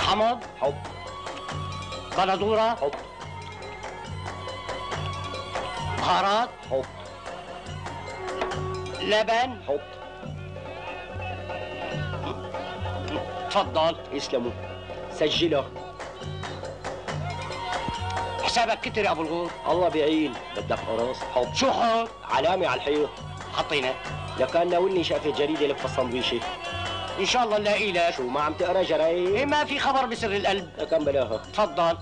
حمض. حط. بندوره. حط. بهارات. حط. لبن. حط. تفضل. يسلموا. سجله. حسابك كتر يا ابو الغور. الله بيعين. بدك قرص؟ حط. شو حط؟ علامة على الحيط. حطينا. لكان ناولني شقفة جريدة لف الصندويشة. ان شاء الله نلاقي لك. شو ما عم تقرا جرايد؟ ايه ما في خبر بسر القلب. لكان بلاها. تفضل.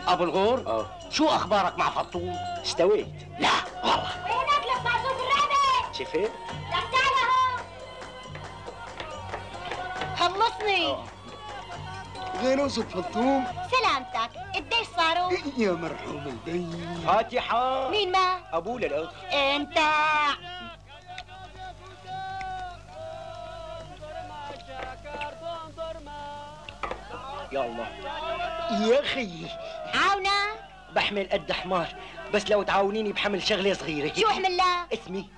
ابو الغور. شو اخبارك مع فطوم؟ استويت. لا والله. وينك لك معزوز الرابع؟ شفت؟ لك تعال هون. خلصني. غيروز فطوم. سلامتك، قديش صاروا؟ يا مرحوم البي. فاتحة. مين ما؟ أبوه للأخ. انت. يا الله. يا أخي. عاونة؟ بحمل قد حمار، بس لو تعاونيني بحمل شغلة صغيرة. شو احمل لها؟ اسمي.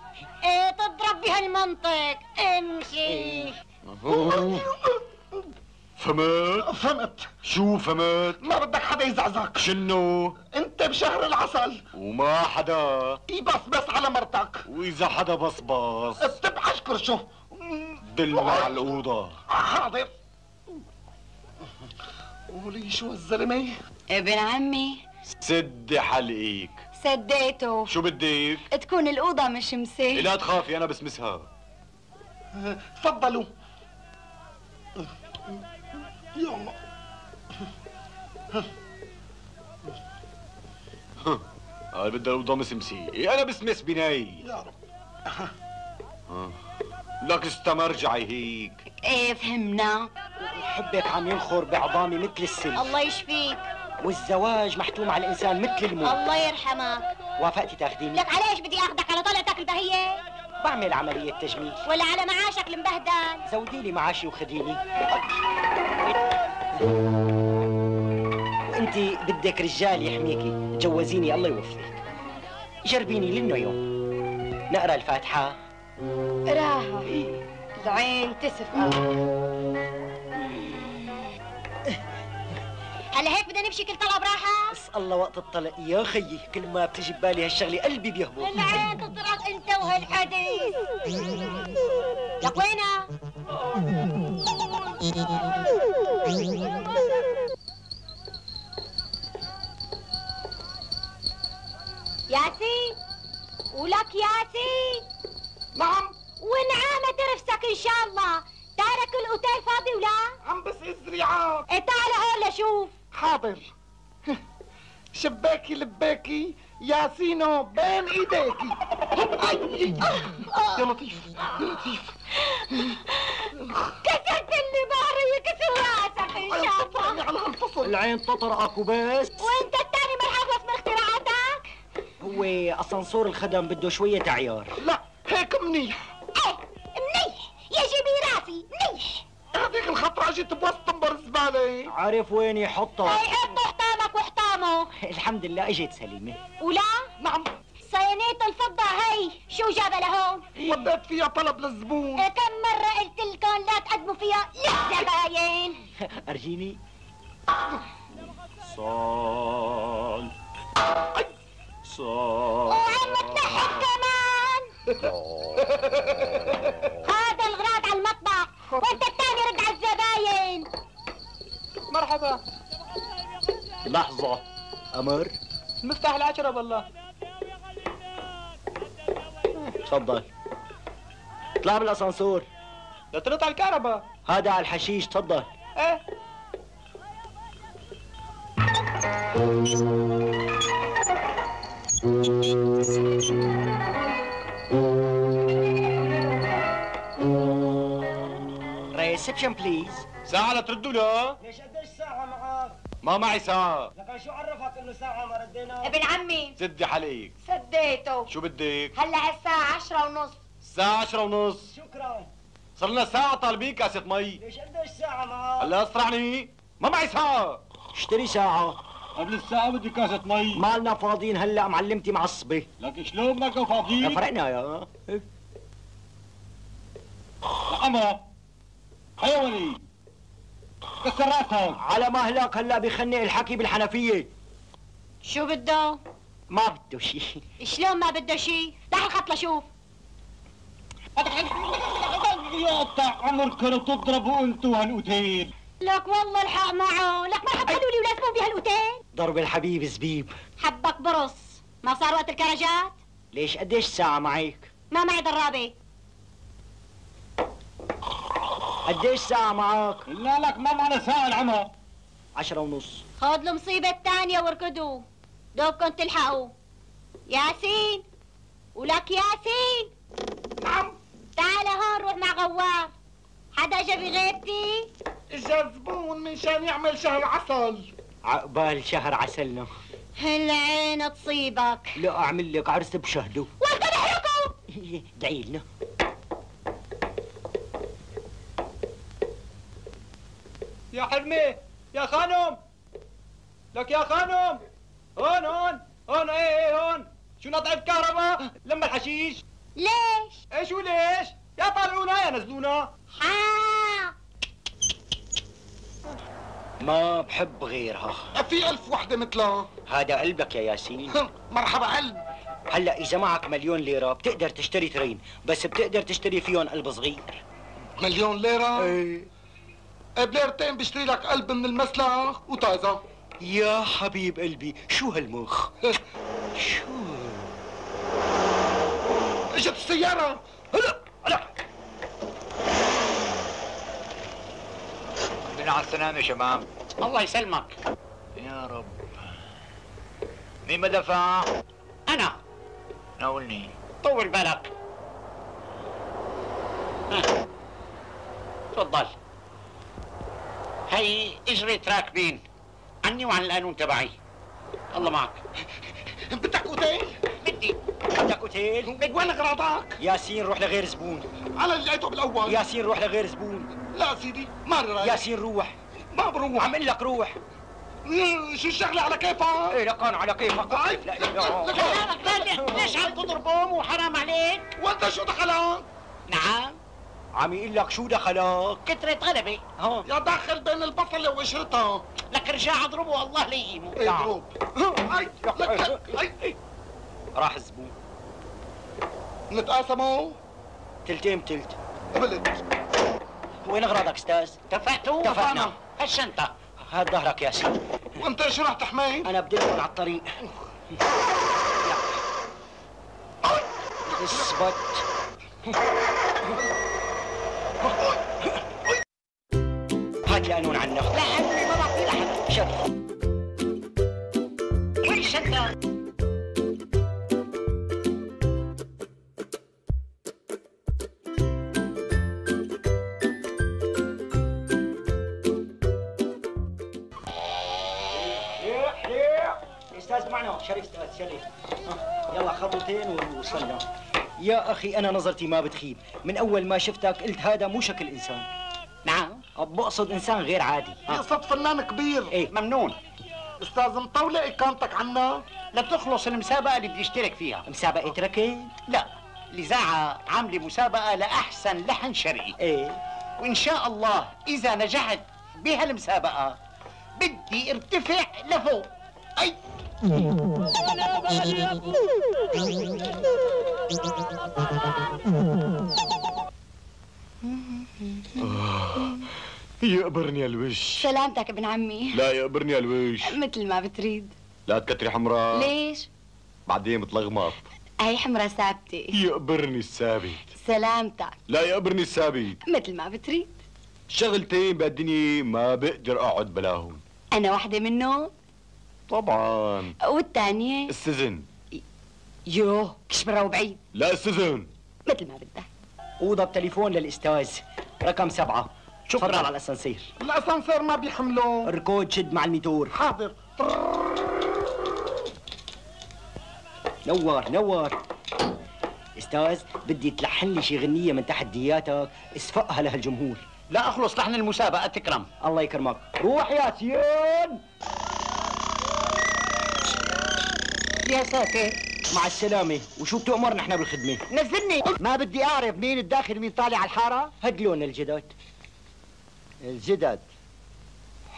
ايه تضرب بهالمنطق، امشي. فهمت. شو فهمت؟ ما بدك حدا يزعزعك. شنو؟ انت بشهر العسل وما حدا يبصبص على مرتك. واذا حدا بصبص بتبقى اشكر شو دلنا على الاوضه. حاضر. قولي شو الزلمه؟ ابن عمي. سدي حلقيك. سديته. شو بدك؟ تكون الأوضة مش مسيه. لا تخافي انا بسمسها. تفضلوا. يلا. هاي بدها الاوضه مسمسيه، انا بسمس بناي. يا رب. لك استمرجعي هيك. ايه فهمنا. حبك عم ينخر بعظامي مثل السلك. الله يشفيك. والزواج محتوم على الإنسان مثل الموت. الله يرحمك. وافقتي تاخذيني؟ لك عليش بدي اخذك على طلعتك البهية؟ بعمل عملية تجميل. ولا على معاشك المبهدل؟ زودي لي معاشي وخديني. وانت بدك رجال يحميكي، تجوزيني الله يوفقك. جربيني لانه يوم. نقرا الفاتحة. راها. العين تسفق. هلا هيك بدنا نمشي كل طلب راحة؟ بس الله وقت الطلق يا خيي، كل ما بتجي ببالي هالشغلة قلبي بيهبط. العين تطرق انت وهالحديث. لك وينها؟ ياسين، ولك ياسين. نعم. ونعامة ترفسك ان شاء الله. تارك الاوتيل فاضي ولا؟ عم بس الزريعات. تعال هون لشوف. حاضر. شباكي لباكي ياسينو بين ايديكي. يا لطيف يا لطيف. كسرت اللي ظهري يكسر راسك ان شاء الله. على هالفصل. العين تطرقك وبس. وانت الثاني ما حافظ من اختراعاتك؟ هو اسانسور الخدم بده شوية عيار. لا هيك منيح. ايه منيح يجي براسي منيح. هذيك الخطرة جيت بوسط طنبر الزبالة. عارف وين يحطها. ايه حطه حطامك وحطامه. الحمد لله اجت سليمة. ولا؟ نعم. صينية الفضة هي شو جابها لهون؟ وديت فيها طلب للزبون. كم مرة قلت لكم لا تقدموا فيها للزباين. ارجيني. صال صال. وعم تنحت كمان. هذا الغراض على المطبخ وانت الثاني رد على الزباين. مرحبا. لحظة. أمر. المفتاح العشرة بالله. تفضل. اطلع بالاسانسور. لا تنط على الكهرباء. هذا على الحشيش، تفضل. ايه. ريسبشن بليز. ساعة لا تردوا له. ليش قديش ساعة معك؟ ما معي ساعة. لكن شو عرفك انه ساعة ما ردينا؟ ابن عمي سدي حلقيك. سديته. شو بدك؟ هلا الساعة 10:30. الساعة 10:30. شكرا. صار لنا ساعة طالبين كاسة مي. ليش قديش ساعة معك؟ هلا اسرعني. ما معي ساعة. اشتري ساعة. قبل الساعة بدي كاسة مي. مالنا فاضيين هلا، معلمتي معصبة. لك شلون بدك فاضيين؟ فرقنا يا أما حيواني كسر راسهم. على مهلك هلا بخنق الحكي بالحنفيه. شو بده؟ ما بده شيء. شلون ما بده شيء؟ افتح الخط لشوف. يقطع عمركم تضربوا انتوا هالاوتيل. لك والله الحق معه، لك ما حد قالوا لي ولازمهم بهالاوتيل. ضرب الحبيب زبيب. حبك برص، ما صار وقت الكرجات؟ ليش قديش ساعة معك؟ ما معي ضرابة. قديش ساعة معك؟ قلنا لك ما معنا ساعة العمى. 10:30. خذ المصيبة الثانية واركضوا، دوبكم تلحقوا. ياسين، ولك ياسين. نعم. تعال هون روح مع غوار. حدا اجى بغيبتي؟ اجا زبون منشان يعمل شهر عسل. عقبال شهر عسلنا. هالعين تصيبك. لا اعمل لك عرس بشهده. وقت نحرقوا. ادعي لنا. يا حرمي يا خانم، لك يا خانم، هون هون هون، ايه هون. شو نطع الكهرباء لما الحشيش؟ ليش؟ ايه شو ليش؟ يا طالعونا يا نزلونا. ما بحب غيرها. في 1000 وحدة مثلها. هذا قلبك يا ياسين. مرحبا قلب. هلا اذا معك 1,000,000 ليرة بتقدر تشتري ترين، بس بتقدر تشتري فيهم قلب صغير. 1,000,000 ليرة؟ ايه. بليرتين بشتري لك قلب من المسلخ وطازة. يا حبيب قلبي شو هالمخ؟ شو؟ اجت السيارة. هلا من على السلامة شمام. الله يسلمك. يا رب. مين ما دفع؟ أنا. ناولني. طول بالك. تفضل. هي اجرة راكبين عني وعن القانون تبعي. الله معك. بدك اوتيل؟ بدك اوتيل؟ وين اغراضك؟ ياسين روح لغير زبون. على اللي لقيته بالاول. ياسين روح لغير زبون. لا سيدي ما رايك. ياسين روح. ما بروح. عم اقول لك روح. شو الشغلة على كيفك؟ ايه لكان على كيفك. ليش عم تضربهم وحرام عليك؟ وانت شو دخلك؟ نعم. عم يقول لك شو دخلك؟ كترة غلبة. يا داخل بين البصلة وقشرتها. لك رجع اضربه الله ليقيمه. اضرب. راح الزبون. نتقاسموا؟ تلتين بتلت. قبلت. وين اغراضك استاذ؟ اتفقتوا؟ اتفقنا. هالشنطة. هات ظهرك ياسين. وانت شو رح تحمي؟ انا بدلكم على الطريق. اثبت. هات القانون عنا. لا عمري ما بعطيه لحد. شرف. وين الشنطة؟ استاذ معنا شريف. استاذ شريف. يلا خطوتين ووصلنا. يا اخي انا نظرتي ما بتخيب، من اول ما شفتك قلت هذا مو شكل انسان. نعم. بقصد انسان غير عادي. يقصد فنان كبير. ايه ممنون. استاذ مطولة اقامتك عنا؟ لتخلص المسابقة اللي بدي اشترك فيها. مسابقة ركض؟ لا، الإذاعة عاملة مسابقة لأحسن لحن شرقي. ايه. وإن شاء الله إذا نجحت بهالمسابقة بدي ارتفع لفوق. أي يقبرني الوش. سلامتك ابن عمي. لا يقبرني الوش. مثل ما بتريد. لا تكتري حمراء. ليش؟ بعدين بتلغمط. هي حمرة ثابتة. يقبرني الثابت. سلامتك. لا يقبرني الثابت. مثل ما بتريد. شغلتين بالدنيا ما بقدر اقعد بلاهم. أنا وحدة منهم؟ طبعا. والثانية؟ السجن. يوه كشبرة وبعيد. لا السجن. مثل ما بدك. اوضه بتليفون للاستاذ رقم 7. شكراً. تفضل على الاسانسير. الاسانسير ما بيحملوا. ركود شد مع الميتور. حاضر. نور نور. استاذ بدي تلحن لي شي غنية من تحدياتك اسفقها لهالجمهور. لا أخلص لحن المسابقة تكرم. الله يكرمك. روح يا سيان. يا ساتر. مع السلامة. وشو بتؤمر نحن بالخدمة؟ نزلني. ما بدي أعرف مين الداخل مين طالع على الحارة. هدلون الجدد. الجدد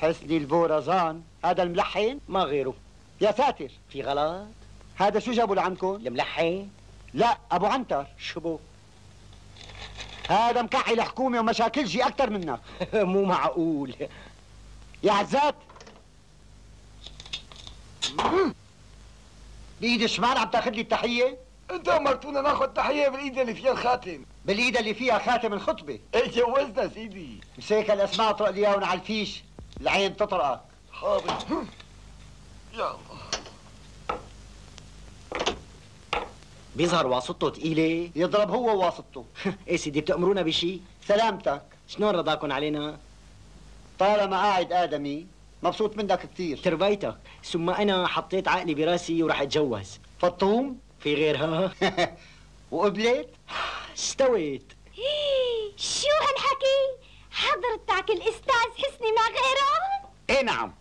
حسني البورزان هذا الملحن؟ ما غيره. يا ساتر، في غلط؟ هذا شو جابوا لعندكم؟ الملحن؟ لا، ابو عنتر. شو بو؟ هذا مكحل حكومه ومشاكلجي اكثر منك. مو معقول. يا عزات، بايد الشمال عم تاخذ لي التحيه؟ انت امرتونا ناخذ تحيه بالايد اللي فيها الخاتم. بالايد اللي فيها خاتم الخطبه. ايه جوزنا سيدي. مسيك الاسماء اطرق لي اياهم على الفيش، العين تطرقك. حاضر. يا الله. بيظهر واسطته ثقيله. يضرب هو وواسطته. ايه سيدي، بتأمرونا بشيء؟ سلامتك. شلون رضاكم علينا؟ طالما قاعد ادمي مبسوط منك كثير. تربيتك، ثم انا حطيت عقلي براسي ورح اتجوز. فطوم؟ في غيرها؟ وقبلت؟ استويت. شو هالحكي؟ حضرتك الأستاذ حسني ما غيره؟ ايه نعم،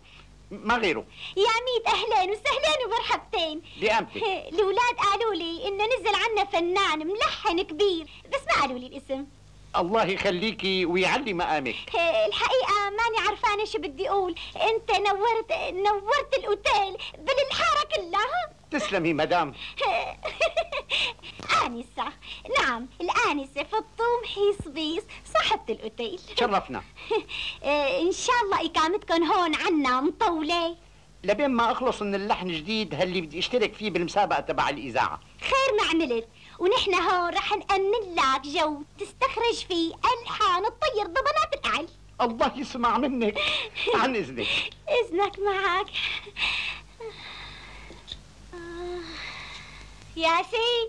ما غيره. يا ميت أهلين وسهلين ومرحبتين. لأمتك. الأولاد قالوا لي إنه نزل عنا فنان ملحن كبير، بس ما قالوا لي الاسم. الله يخليكي ويعلي مقامك. الحقيقة ماني عرفانة شو بدي أقول، أنت نورت الأوتيل بالحارة كلها. تسلمي مدام. آنسة، نعم الآنسة فطوم حيصبيص صاحبة الأوتيل. شرفنا. إن شاء الله إقامتكم هون عنا مطولة. لبين ما أخلص من اللحن الجديد اللي بدي اشترك فيه بالمسابقة تبع الإذاعة. خير ما عملت، ونحن هون رح نأمن لك جو تستخرج فيه ألحان تطير ضبنات الأعل. الله يسمع منك. عن إذنك. إذنك معك. ياسين،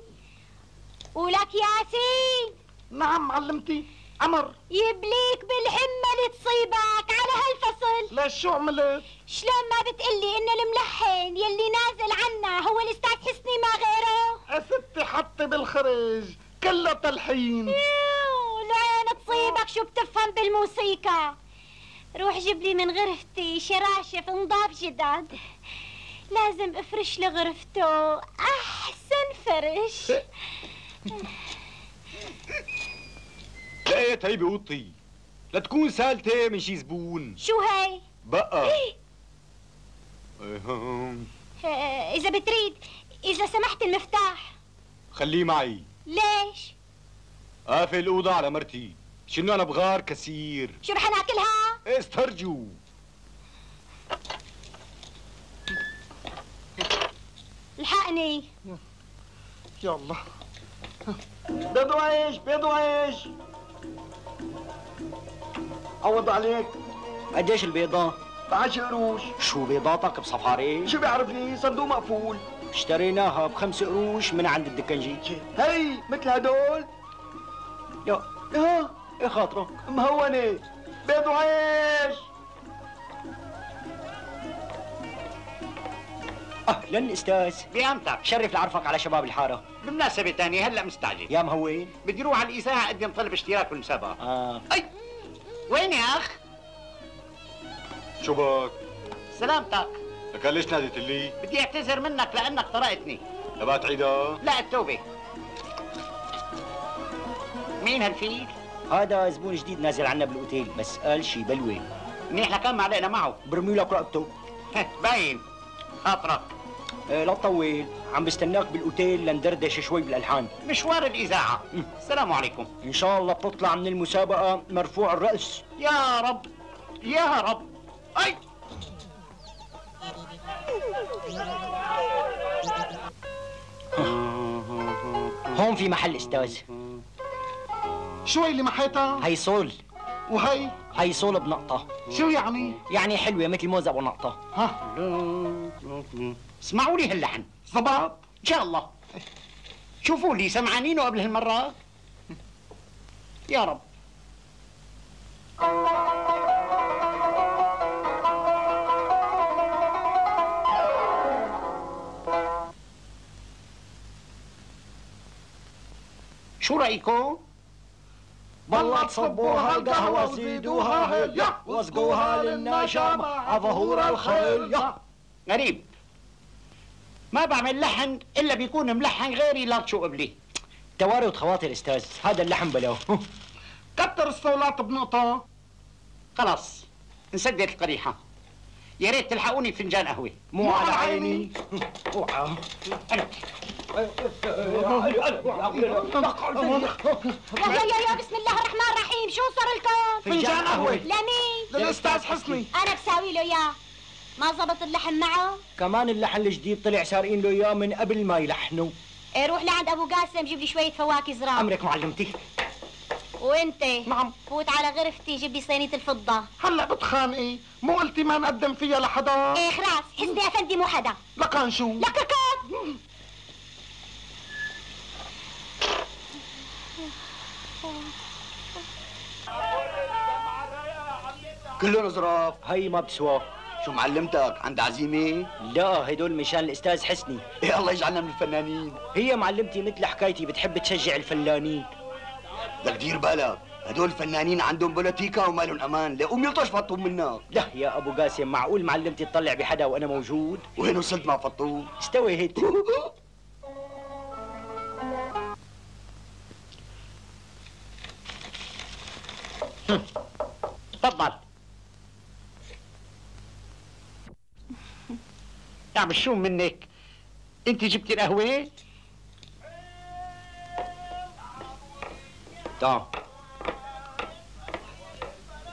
ولك ياسين. نعم معلمتي. عمر. يبليك بالهمة اللي تصيبك على هالفصل. لا شو عملت؟ شلون ما بتقلي إن الملحن يلي نازل عنا هو الأستاذ حسني ما غيره؟ ستي حطي بالخرج كلها تلحين. العين تصيبك شو بتفهم بالموسيقى. روح جيب لي من غرفتي شراشف نضاف جداد، لازم افرش لغرفته احسن فرش. لقيت هي بأوضتي، لا تكون سالتة من شي زبون. شو هي؟ بقى اذا بتريد، اذا سمحت المفتاح خليه معي. ليش؟ قافل الأوضة على مرتي، شنو أنا بغار كثير. شو رح ناكلها؟ استرجوا. الحقني. يلا. بيض وعيش، بيض وعيش. عوض عليك. قديش البيضة؟ ب10 قروش. شو بيضاتك بصفاري؟ شو بيعرفني؟ صندوق مقفول. اشتريناها ب5 قروش من عند الدكنجي. هي مثل هدول؟ يا ايه خاطرك؟ مهونة. بيض وعيش. اهلا استاذ. بأمتك. شرف لعرفك على شباب الحارة. بمناسبة تانية هلا مستعجل. يا مهوين. بدي روح على الإذاعة أقدم طلب اشتراك بالمسابقة. أي وين يا أخ؟ شو بك؟ سلامتك. لك ليش ناديت لي؟ بدي أعتذر منك لأنك طرقتني. تبع تعيدها؟ لا التوبة. مين هالفيل؟ هذا زبون جديد نازل عنا بالاوتيل، بس قال شي بلوي. منيح لكان ما علقنا معه. برمي لك رقبته. باين خاطرك. لا تطول، عم بستناك بالاوتيل لندردش شوي بالالحان. مشوار الإذاعة. السلام عليكم. ان شاء الله بتطلع من المسابقة مرفوع الرأس. يا رب يا رب. أي هون في محل استاذ. شو هي اللي محيتها؟ هي صول. وهي؟ هي صول بنقطة. شو يعني؟ يعني حلوة مثل موزة ونقطة. ها؟ اسمعوا لي هاللحن. زبط؟ إن شاء الله. شوفوا لي سمعانينه قبل هالمرة. يا رب. شو رأيكم؟ بالله تصبوها القهوة زيدوها هي واسقوها للناشا مع ظهور الخيل. غريب، ما بعمل لحن إلا بيكون ملحن غيري لا تشو قبلي. توارد خواطر استاذ، هذا اللحن بلاه. كتر الصولات بنقطة. خلاص انسدت القريحة. يا ريت تلحقوني فنجان قهوة. مو على عيني. اوعى. يا بسم الله الرحمن الرحيم، شو صار لكم؟ فنجان قهوة لمين؟ للأستاذ حسني. أنا بساوي له إياه. ما زبط اللحن معه؟ كمان اللحن الجديد طلع سارقين له اياه من قبل ما يلحنوا. إيه، روح لعند أبو قاسم جيب لي شوية فواكه زراعة. امرك معلمتي. وأنت؟ نعم. فوت على غرفتي جيب لي صينية الفضة. هلا بتخانقي، مو قلتي ما نقدم فيها لحدا؟ إيه خلاص، حسني أفندي مو حدا. لكان شو؟ لك كلهم ظراف، هي ما بتسوى. شو معلمتك عند عزيمة؟ لا، هدول مشان الاستاذ حسني. إيه الله يجعلنا من الفنانين. هي معلمتي مثل حكايتي بتحب تشجع الفنانين. بدك دير بالك، هدول الفنانين عندهم بوليتيكا وما لهم امان، ليقوم يلطش فطوم منك. لا يا ابو قاسم، معقول معلمتي تطلع بحدا وانا موجود؟ وين وصلت مع فطوم؟ استويت. تفضل. يعني شو منك؟ انت جبتي القهوة؟ تعال.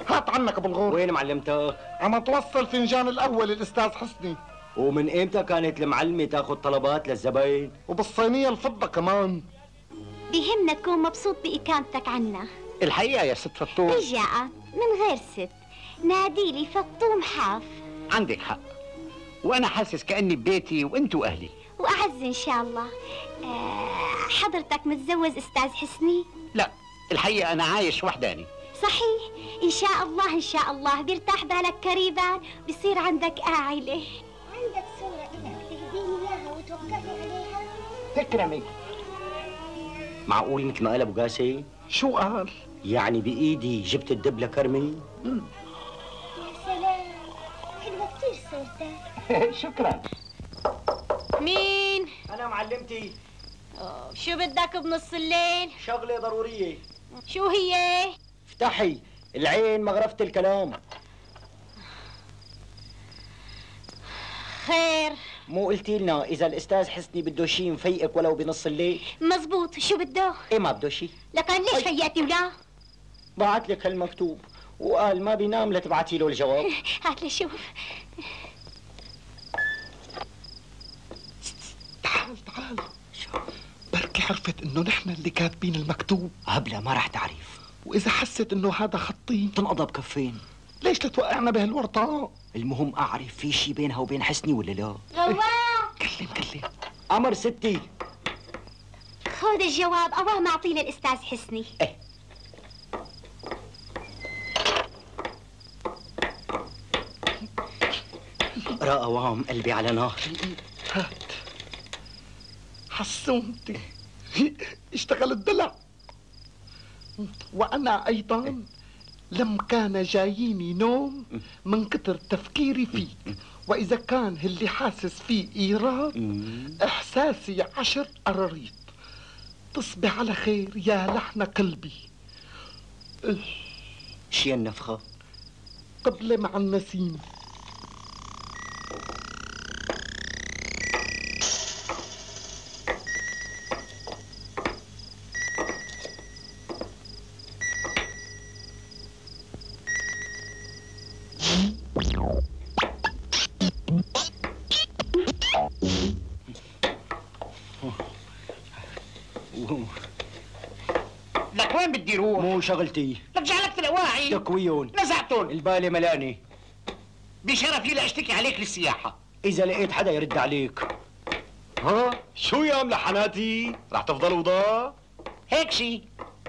هات عنك ابو الغور. وين معلمتك؟ عم توصل فنجان القهوة للأستاذ حسني. ومن امتى كانت المعلمة تاخذ طلبات للزباين؟ وبالصينية الفضة كمان. بيهمنا تكون مبسوط بإقامتك عنا. الحقيقة يا ست فطوم رجاء من غير ست، ناديلي فطوم حاف. عندك حق، وأنا حاسس كأني ببيتي وأنتوا أهلي. وأعز إن شاء الله. حضرتك متزوج أستاذ حسني؟ لا، الحقيقة أنا عايش وحداني. صحيح، إن شاء الله إن شاء الله بيرتاح بالك قريبا، بصير عندك عائلة. عندك صورة إلك تهديني إياها وتوكلني عليها؟ تكرمي. معقول مثل ما قال ابو قاسم؟ شو قال؟ يعني بايدي جبت الدب لكرمي؟ يا سلام، حلوة كتير صورتك. شكرا. مين؟ انا معلمتي. شو بدك بنص الليل؟ شغله ضروريه. شو هي؟ افتحي العين مغرفة الكلام. خير. مو قلتي لنا اذا الاستاذ حسني بده شيء مفيقك ولو بنص الليل؟ مزبوط، شو بده؟ ايه ما بده شيء. لكن ليش فيقتي ولا؟ بعت لك هالمكتوب وقال ما بينام لتبعتي له الجواب. هات لي شوف. تعال. شو؟ بركي عرفت انه نحن اللي كاتبين المكتوب. هبلة ما رح تعرف. واذا حست انه هذا خطي تنقضى بكفين. ليش لتوقعنا بهالورطة؟ المهم اعرف في شيء بينها وبين حسني ولا لا. غوام، كلم. امر ستي. خذ الجواب، اواه معطينا الاستاذ حسني. ايه. اقرا اوام قلبي على نار. هات. حسونتي اشتغل الدلع. وانا ايضا لم كان جاييني نوم من كتر تفكيري فيك، واذا كان اللي حاسس فيه ايراد احساسي 10 قراريط. تصبح على خير يا لحن قلبي. شي النفخة؟ قبل مع النسيم. لك وين بدي روح؟ مو شغلتي. لك جعلك الأواعي تكويون نزعتهم. البالي ملاني. بشرفي لأشتكي عليك للسياحة. إذا لقيت حدا يرد عليك. ها شو يا ملحناتي؟ رح تفضل وضا؟ هيك شي.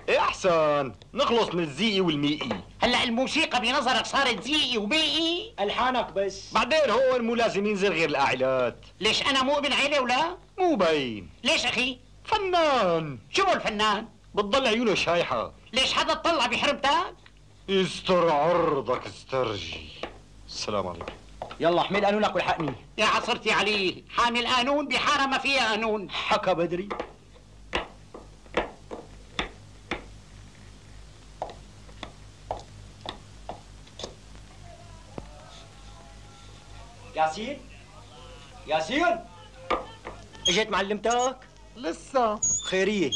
ايه احسن نخلص من الزيقي والميقي. هلا الموسيقى بنظرك صارت زيقي وبيقي؟ ألحانك بس. بعدين هون مو لازم ينزل غير الاعلات. ليش أنا مو ابن عيلة ولا؟ مو باين. ليش أخي؟ فنان. شو هو الفنان؟ بتضل عيونه شايحة. ليش حدا اطلع بحرمتك؟ استر عرضك استرجي. السلام عليكم. يلا احمل قانونك والحقني. يا عصرتي عليه، حامل قانون بحارة ما فيها قانون. حكى بدري. ياسين ياسين، اجت معلمتك؟ لسه. خيرية.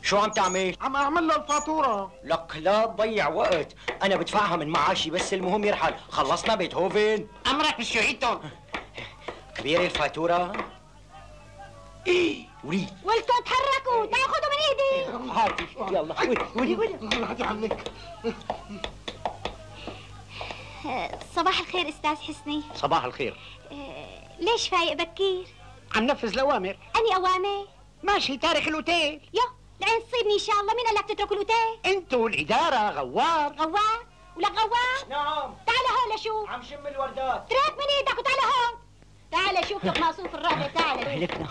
شو عم تعمل؟ عم اعمل له الفاتورة. لك لا تضيع وقت، أنا بدفعها من معاشي بس المهم يرحل، خلصنا بيتهوفن؟ أمرك مش يعيدهم. كبيرة الفاتورة؟ إيه ولي ولكم تحركوا، تعالوا خذوا من ايدي. هاتي يلا ولي هاتي عنك. صباح الخير استاذ حسني. صباح الخير. ليش فايق بكير؟ عم نفذ الأوامر. أني أوامر؟ ماشي تارك الأوتيل. يا العين تصيبني إن شاء الله، مين قال لك تتركوا الأوتيل؟ انتوا الإدارة غوار. غوار؟ ولك غوار؟ نعم. تعال هون لشوف. عم شم الوردات. ترك من ايدك وتعال هون. تعال شوف لك مصروف الرابع. تعال. هلكنا.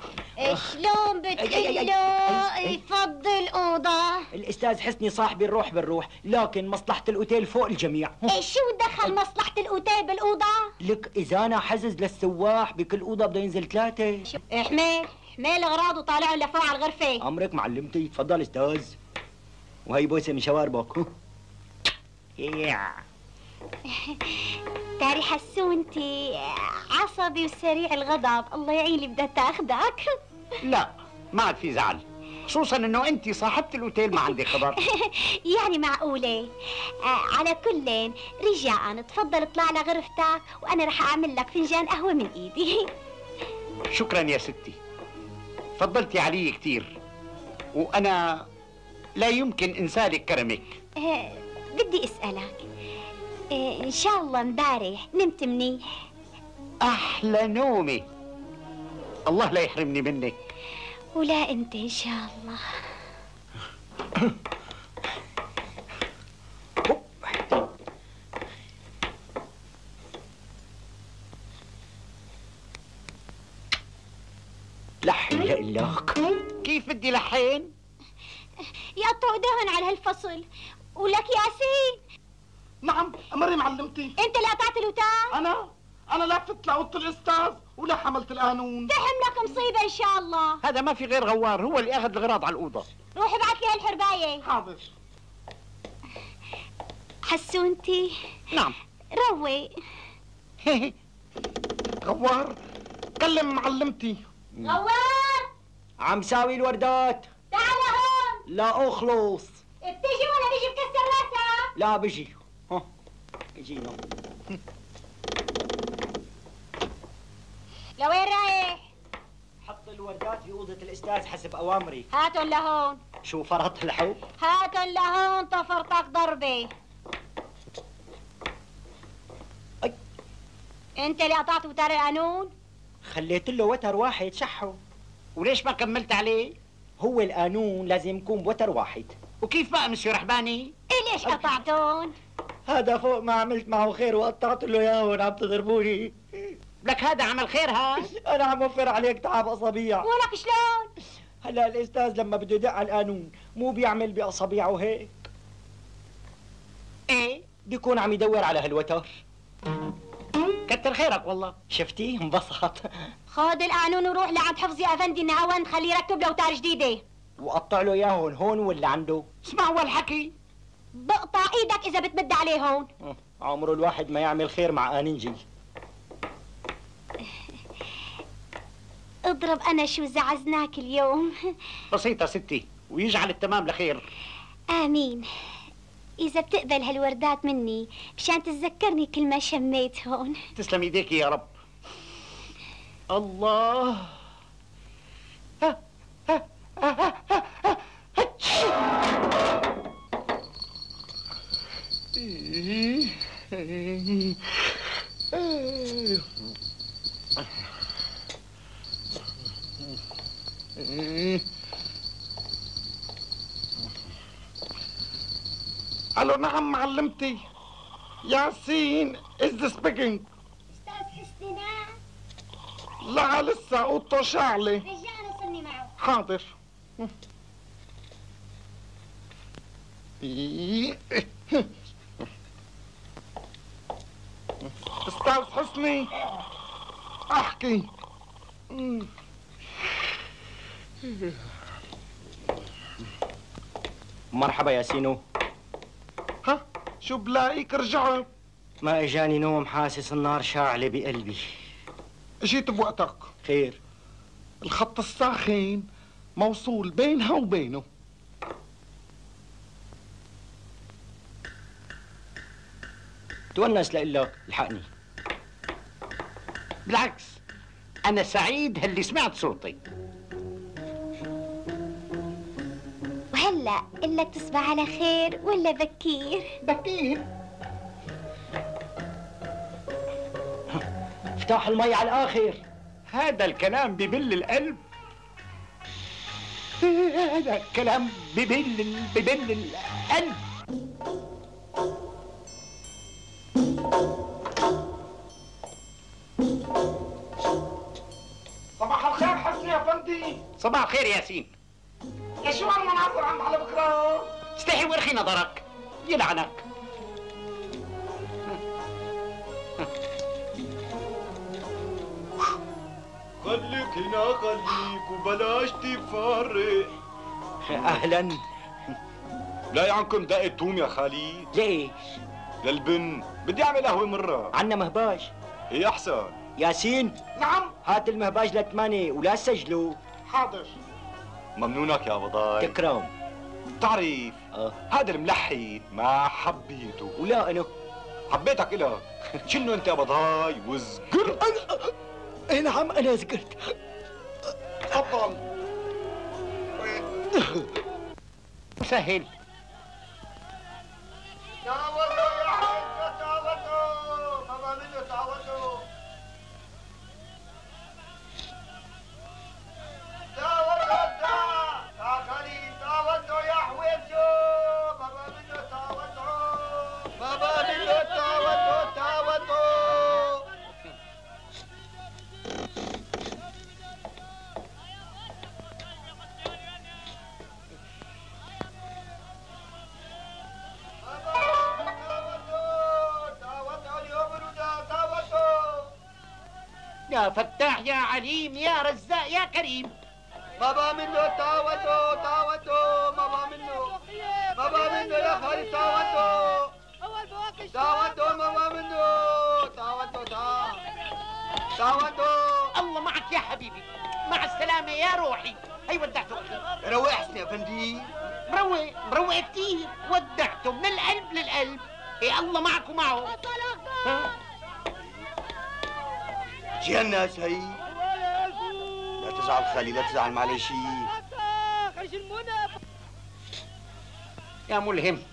شلون بتقله يفضل أوضة؟ الأستاذ حسني صاحبي الروح بالروح، لكن مصلحة الأوتيل فوق الجميع. شو دخل مصلحة الأوتيل بالأوضة؟ لك إذا أنا حجز للسواح بكل أوضة بده ينزل 3. حميل أغراض وطالعهم لفوق على الغرفة. أمرك معلمتي، تفضل أستاذ. وهي بوسة من شواربك. تاري حسونتي عصبي وسريع الغضب، الله يعين اللي بدها تاخدك. لا ما عاد في زعل، خصوصا انه انت صاحبة الاوتيل ما عندك خبر. يعني معقولة. على كل رجاء تفضل اطلع على غرفتك وانا رح اعمل لك فنجان قهوة من ايدي. شكرا يا ستي، فضلتي علي كثير وانا لا يمكن انسالك كرمك. بدي اسألك، ان شاء الله امبارح نمت منيح؟ احلى نومي، الله لا يحرمني منك. ولا انت ان شاء الله. لحن لك. كيف بدي لحين؟ يقطعوا دهن على هالفصل. ولك ياسين. نعم أمري معلمتي. انت اللي قطعت الوتار؟ أنا لفت لأوضة الأستاذ ولا حملت القانون. تحملك مصيبة إن شاء الله. هذا ما في غير غوار هو اللي أخذ الغراض على الأوضة. روح ابعث لي هالحرباية. حاضر. حسونتي. نعم. روق. غوار كلم معلمتي. غوار عم ساوي الوردات. تعال هون. لا أخلص. بتيجي ولا بيجي بكسر راسك؟ لا بيجي. يجينا. لوين رايح؟ حط الوردات في أوضة الأستاذ حسب أوامري. هاتن لهون. شو فرط الحب؟ هاتن لهون طفرتك ضربة. أي. انت اللي قطعت وتر القانون؟ خليت له وتر واحد شحه. وليش ما كملت عليه؟ هو القانون لازم يكون بوتر واحد. وكيف بقى مسيو رحباني؟ ليش قطعتون؟ هذا فوق ما عملت معه خير وقطعت له اياه عم تضربوني. لك هذا عمل خير ها؟ انا عم اوفر عليك تعب اصابيع. ولك شلون؟ هلا الاستاذ لما بده يدق على القانون مو بيعمل باصابيعه هيك؟ ايه بيكون عم يدور على هالوتر. كتر خيرك والله. شفتيه انبسط. خذ القانون وروح لعند حفظي افندي النهاوند خليه يركب له اوتار جديده. وقطع له اياهم هون ولا عنده؟ اسمع هو الحكي. بقطع ايدك اذا بتمد عليه هون. عمره الواحد ما يعمل خير مع قاننجي. اضرب انا شو زعزناك اليوم. بسيطة ستي ويجعل التمام لخير. امين. اذا بتقبل هالوردات مني مشان تتذكرني كل ما شميت هون. تسلم ايديكي يا رب. الله. الو نعم معلمتي. ياسين از سبيكينج. استاذ حسني نعم. لا لسه اوضته شعلة. رجعنا وصلني معه. حاضر. استاذ حسني احكي. مرحبا ياسينو. ها شو بلاقيك رجعت؟ ما اجاني نوم، حاسس النار شاعلة بقلبي. اجيت بوقتك. خير؟ الخط الساخن موصول بينها وبينه. تونس لقلك الحقني. بالعكس أنا سعيد هاللي سمعت صوتي. وهلا قلك تصبح على خير ولا بكير؟ بكير. افتح المي على الآخر. هذا الكلام ببل القلب. هذا الكلام ببل القلب. صباح الخير حسني يا فندي. صباح الخير ياسين. يا شو هالمناظر عم على بكره؟ استحي وارخي نظرك يلعنك. خليك هنا خليك وبلاش تفرق. اهلا. لا عنكم دقة توم يا خالي. ليش؟ للبن بدي اعمل قهوة مرة. عنا مهباج. هي احسن. ياسين. نعم. هات المهباج ل8 ولا تسجلوا. حاضر. ممنونك يا بضاي. تكرم. تعرف هذا الملحن ما حبيته. ولا انا حبيتك إلك. شنو انت يا بضاي وزقر. اي نعم انا زقرت. تفضل. سهل. تعودوا يا حبيبي تعودوا. بابا منه تعودوا. تعودوا تعالي تعودوا يا حويجو. بابا منه تعودوا. بابا منه تعودوا تعودوا. يا فتاح يا عليم يا رزاق يا كريم. بابا منه تعودوا تعودوا. بابا منه يا خالد تعودوا. تعودوا بابا منه تعودوا تعودوا. الله معك يا حبيبي. مع السلامة يا روحي. هي ودعته أخي. روق حسني يا فندي. مروق كتير. ودعته من القلب للقلب. إيه الله معك ومعه. شي هالناس هي؟ لا تزعل خالي لا تزعل معلش. يا ملهم.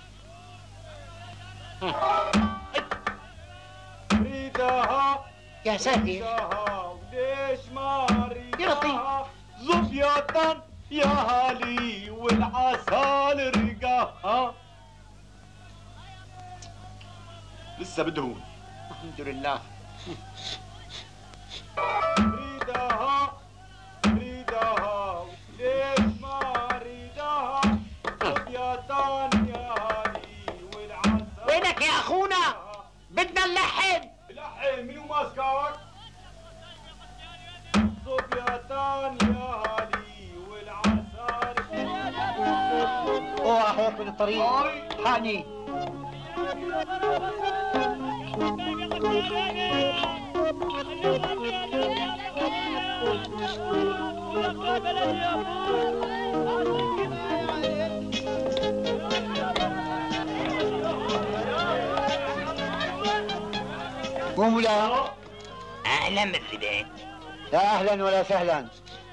ريدها يا ساتر. ليش ما يا لطيف. ريدها زبية يا هالي والعسل رقاها. لسه بدهون. الحمد لله. ريدها ليش ما ريدها زبية يا هالي والعسل. وينك يا أخونا؟ بدنا نلحن. لحن منو ماسكك؟ زبية يا هالي والعسل. اوعى هيك من الطريق. حقني. مولا اهلا بالربيت. لا اهلا ولا سهلا.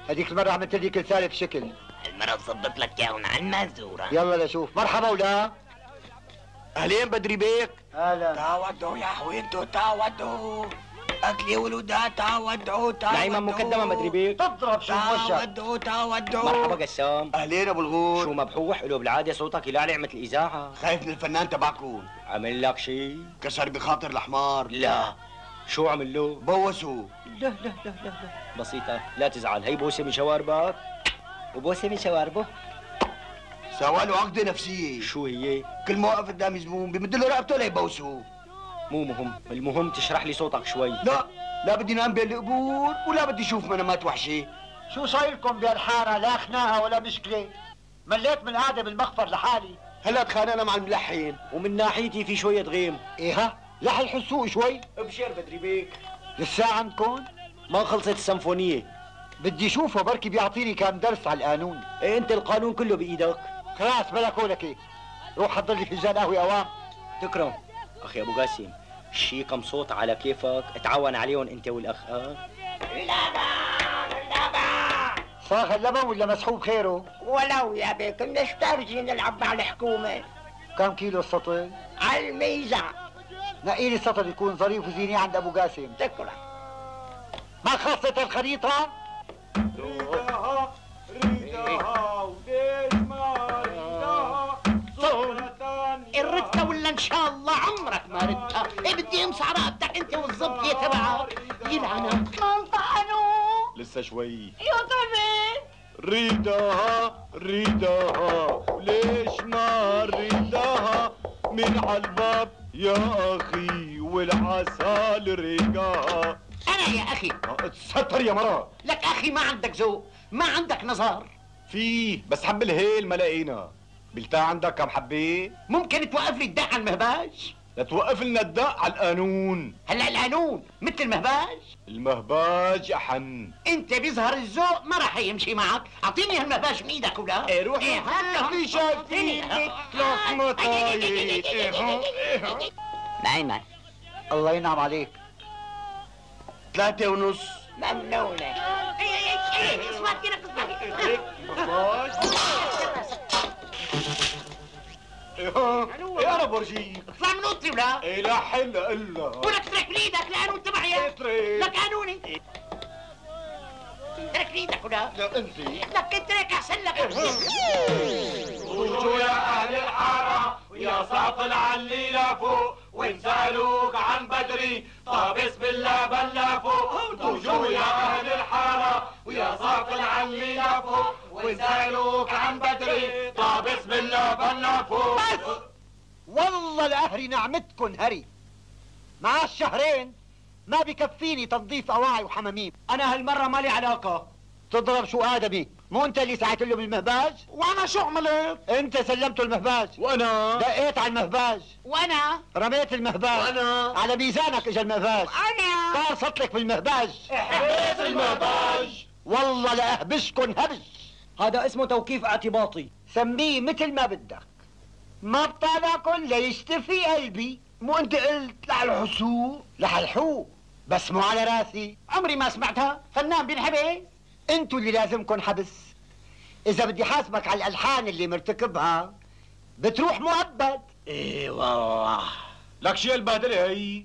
هذيك المرة عملت لي كل ثالث شكل. المرة بظبط لك اياهم على المازورة. يلا لشوف. مرحبا ولا اهلين بدري بيك. هلا. تعودوا يا حوينتو تعودوا. اكلي ولودات تعودوا. نعيمة مقدمة مدري بيك. تضرب شو وشك. تعودوا. مرحبا قسام. اهلين ابو الغول. شو مبحوح له بالعادة صوتك يلعلع مثل الإذاعة. خايف من الفنان تبعكم. عمل لك شيء؟ كسر بخاطر الحمار. لا. شو عمل له؟ بوسوا. لا بسيطة لا تزعل. هي بوسة من شواربك وبوسة من شواربه. سواله عقدة نفسية. شو هي؟ كل ما وقف قدام زبون بمد له رقبته ليبوسوا. مو مهم، المهم تشرح لي صوتك شوي. لا بدي نام بين القبور ولا بدي اشوف منامات وحشة. شو صايركم بهالحارة؟ لا خناقة ولا مشكلة. مليت من القعدة بالمخفر لحالي. هلا تخانقنا مع الملحن. ومن ناحيتي في شوية غيم. ايه ها؟ لح الحسوق شوي. ابشر بدري بيك. لسه عندكم؟ ما خلصت السيمفونية. بدي اشوفه بركي بيعطيني كم درس على القانون. ايه انت القانون كله بايدك. خلاص بلا كولك. روح حضر لي فنجان قهوة اوام. تكرم. اخي ابو قاسم، شي كم صوت على كيفك، اتعاون عليهم انت والاخ. صاغ اللبن ولا مسحوب خيره؟ ولو يا بيه كنا اشترجي نلعب مع الحكومة. كم كيلو السطل؟ على الميزة. نقيلي السطل يكون ظريف وزيني عند ابو قاسم. تكره. ما خلصت الخريطة؟ ريدها ريدها وليش ما ريدها صورة الردها ولا ان شاء الله عمرك ما ردها. ايه بدي امسح رقبتك انت والظبطية تبعك. يلعنك. ما طعنوا. لسه شوي. يا طبيب. ريدها ريدها ليش ما ريدها من عالباب يا اخي والعسل ريقاها. انا يا اخي. اتستر يا مرة. لك اخي ما عندك ذوق، ما عندك نظر. فيه بس حب الهيل ما لقينا. بلتا عندك كم حبة؟ ممكن توقف لي الدق على المهباج؟ لا توقف لنا الدق على القانون. هلا القانون مثل المهباج؟ المهباج احن. انت بيظهر الذوق ما راح يمشي معك. اعطيني هالمهباج من ايدك ولا؟ ايه روح. ايه هلا في شايفين مثلك مطايد. نايمة. الله ينعم عليك. 3:30. ممنونة. ايه اسمع كده ايه انا برجيك. اطلع من اوضتي ولا؟ ايه لا حل الا ولك اترك لي ايدك لقانون تبعي. اترك. لك قانوني. اترك لي ايدك ولا؟ لا انت. لك اترك احسن لك. وجوا يا اهل الحارة ويا ساطل علي لفوق وان سألوك عن بدري طب بسم الله بلفوق. وجوا يا اهل الحارة ويا ساطل علي لفوق وان سألوك عن بدري طب بسم الله بلفوق. والله لقهري نعمتكن هري. مع الشهرين ما بكفيني تنظيف اواعي وحماميم. انا هالمرة مالي علاقة. تضرب شو ادمي؟ مو انت اللي ساعدت له بالمهباج؟ وانا شو عملت؟ انت سلمته المهباج. وانا دقيت على المهباج. وانا رميت المهباج. وانا على ميزانك اجى المهباج. انا صار سطلك بالمهباج. احبس المهباج. والله لاهبشكن هبش. هذا اسمه توقيف اعتباطي. سميه مثل ما بدك. ما بطالعكن ليشتفي قلبي. مو انت قلت لحالحسوق؟ لحالحوق بس مو على راسي. عمري ما سمعتها. فنان بينحبس. انتوا اللي لازمكن حبس. اذا بدي حاسبك على الالحان اللي مرتكبها بتروح مؤبد. ايه والله. لك شي البهدله هي.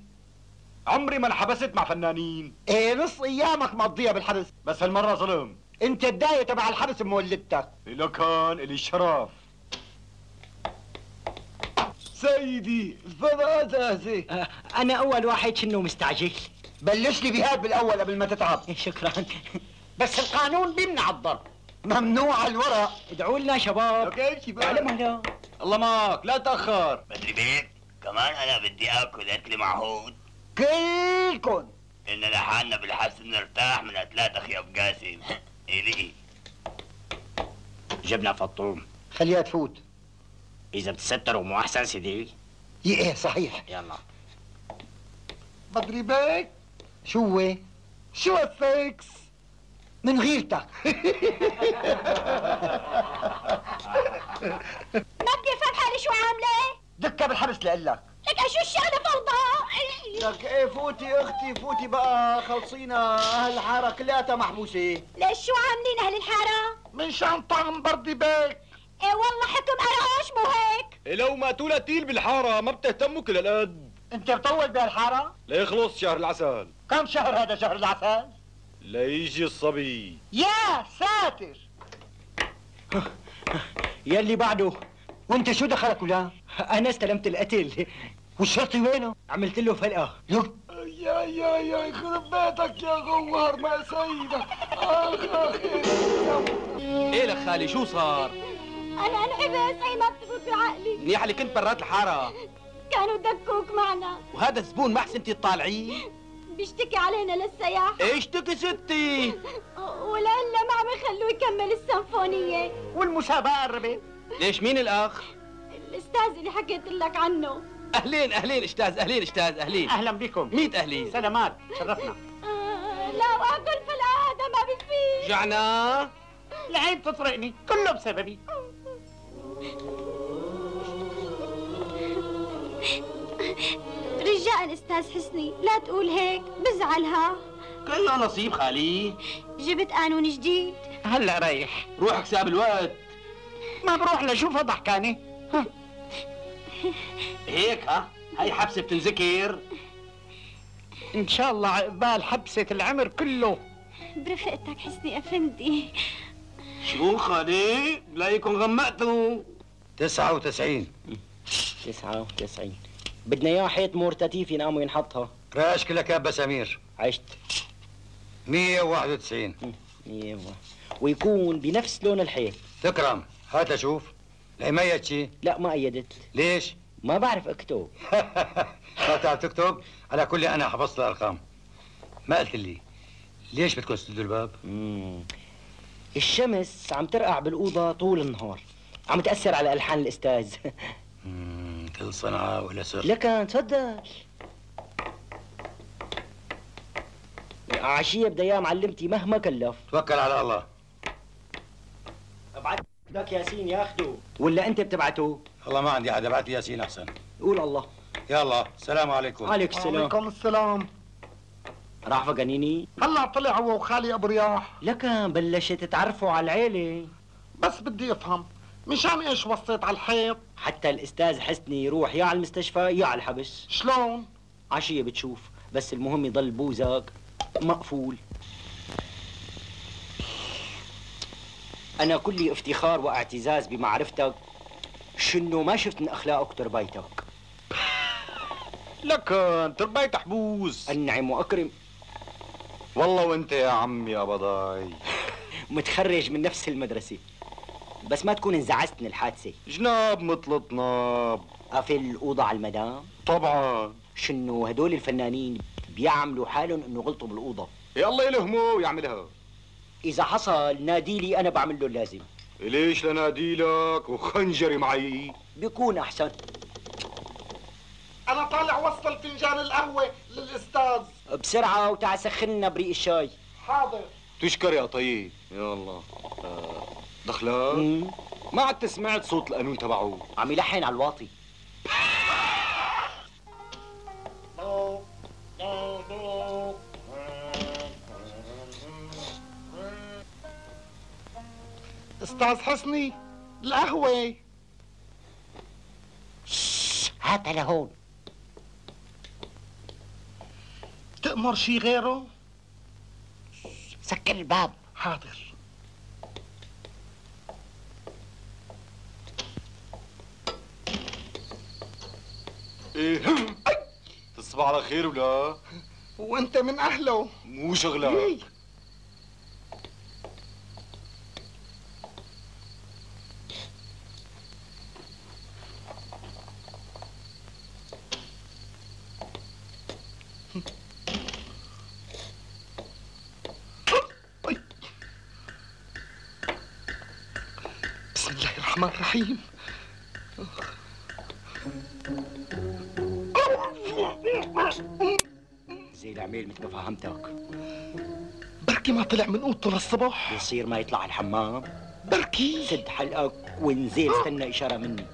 عمري ما انحبست مع فنانين. ايه نص ايامك مقضيها بالحبس. بس هالمره ظلم. انت الداية تبع الحبس مولدتك. لكان الي الشرف. سيدي الفضاء جاهزة. انا اول واحد شنو مستعجل. بلش لي بهاد بالاول قبل ما تتعب. شكرا. بس القانون بيمنع الضرب. ممنوع الورق. ادعوا لنا شباب. اوكي شباب. اعلموا هلا. الله معك لا تاخر. بدري بيك كمان انا بدي اكل اكل معهود. كلكن. إن لحالنا بالحبس بنرتاح من قتلات أخي أبو قاسم. إلي جبنا فطوم. خليها تفوت. إذا بتستروا مو أحسن سيدي؟ ايه صحيح. يلا. بدري بيك شو هو؟ شو السكس؟ من غيرتك. ما بدي افهم حالي شو عاملة؟ دكة بالحبس لقلك. لك شو الشغلة فوضى؟ لك ايه فوتي اختي فوتي بقى خلصينا. اهل الحارة كلياتها محبوسة. ليش شو عاملين اهل الحارة؟ من شان طعم بردي بيك. ايه والله حكم قراش مو هيك؟ لو ما تولى تيل بالحارة ما بتهتموا كل هالقد. انت بطول بهالحارة؟ ليخلص شهر العسل. كم شهر هذا شهر العسل؟ ليجي الصبي. يا ساتر. يلي بعده. وانت شو دخلك ولا؟ انا استلمت القتل. والشرطي وينه؟ عملت له فلقة. لك يا يخرب بيتك يا غوار ما سيدك. اخ ايه لك خالي شو صار؟ انا انحبس هي ما بتفوت بعقلي. منيح اللي كنت برات الحارة. كانوا دكوك معنا. وهذا الزبون ما حسنتي تطالعيه؟ بيشتكي علينا للسياح. ايش تكي ستي؟ ولهلا ما عم يخلوه يكمل السيمفونية. والمسابقة قربت. ليش مين الأخ؟ الأستاذ اللي حكيت لك عنه. اهلين اهلين استاذ، اهلين استاذ، اهلين. اهلا بكم. 100 اهلين. سلامات، شرفنا. لو اقول في العاده ما بفيد. جعنا العين تطرقني، كله بسببي. رجاء استاذ حسني لا تقول هيك، بزعلها. كله نصيب خالي. جبت قانون جديد. هلا رايح. روح حساب الوقت. ما بروح لشوفها ضحكانه. هيك ها؟ هاي حبسه بتنذكر. ان شاء الله عقبال حبسه العمر كله. برفقتك حسني افندي. شو خالي؟ بلاقيكم غمقتوا. 99 بدنا اياه حيط مرتتيف ينقام وينحطها. راشك لك يا سمير. عشت. 191 ويكون بنفس لون الحيط. تكرم، هات اشوف. لا ميت شي؟ لا ما ايدت. ليش؟ ما بعرف اكتب. ما بتعرف تكتب؟ على كل انا حفظت الارقام. ما قلت لي ليش بدكم تسدوا الباب؟ الشمس عم ترقع بالاوضه طول النهار، عم تاثر على الحان الاستاذ. كل صنعه ولا سر. لكن تفضل. عشيه بدها اياه معلمتي مهما كلف. توكل على الله. ابعت لك ياسين ياخده ولا انت بتبعته؟ والله ما عندي حدا، ابعت لي ياسين احسن. قول الله. يلا السلام عليكم. عليكم السلام. وعليكم السلام. راح فقنيني؟ هلا طلع هو وخالي ابو رياح. لكن بلشت تتعرفوا على العيله. بس بدي افهم مشان ايش وصيت على الحيط؟ حتى الاستاذ حسني يروح يا على المستشفى يا على الحبس. شلون؟ عشيه بتشوف، بس المهم يضل بوزك مقفول. انا كلي افتخار واعتزاز بمعرفتك، شنو ما شفت من اخلاقك تربيتك. لكن تربيت حبوس. انعم واكرم. والله وانت يا عمي ابضاي متخرج من نفس المدرسه، بس ما تكون انزعجت من الحادثه. جناب مثل طناب. قافل الاوضه على المدام؟ طبعا. شنو هدول الفنانين بيعملوا حالهم انه غلطوا بالاوضه. يا الله يلهمه ويعملها. اذا حصل ناديلي انا بعمل له اللازم. ليش لناديلك وخنجري معي؟ بيكون احسن. انا طالع وصل الفنجان القهوه للاستاذ. بسرعه وتعال سخن لنا بريق الشاي. حاضر. تشكر يا طيب. يا الله. دخلك؟ ما عدت سمعت صوت القانون تبعه. عم يلحن على الواطي. استاذ حسني القهوه. هاتها لهون. تأمر شي غيره؟ سكر الباب. حاضر. ايه تصبح على خير ولا؟ وانت من اهله. مو شغلة. بسم الله الرحمن الرحيم. زي العميل مثل ما فهمتك. بركي ما طلع من اوضته للصبح. بيصير ما يطلع على الحمام. بركي. سد حلقك وانزل استنى اشاره مني.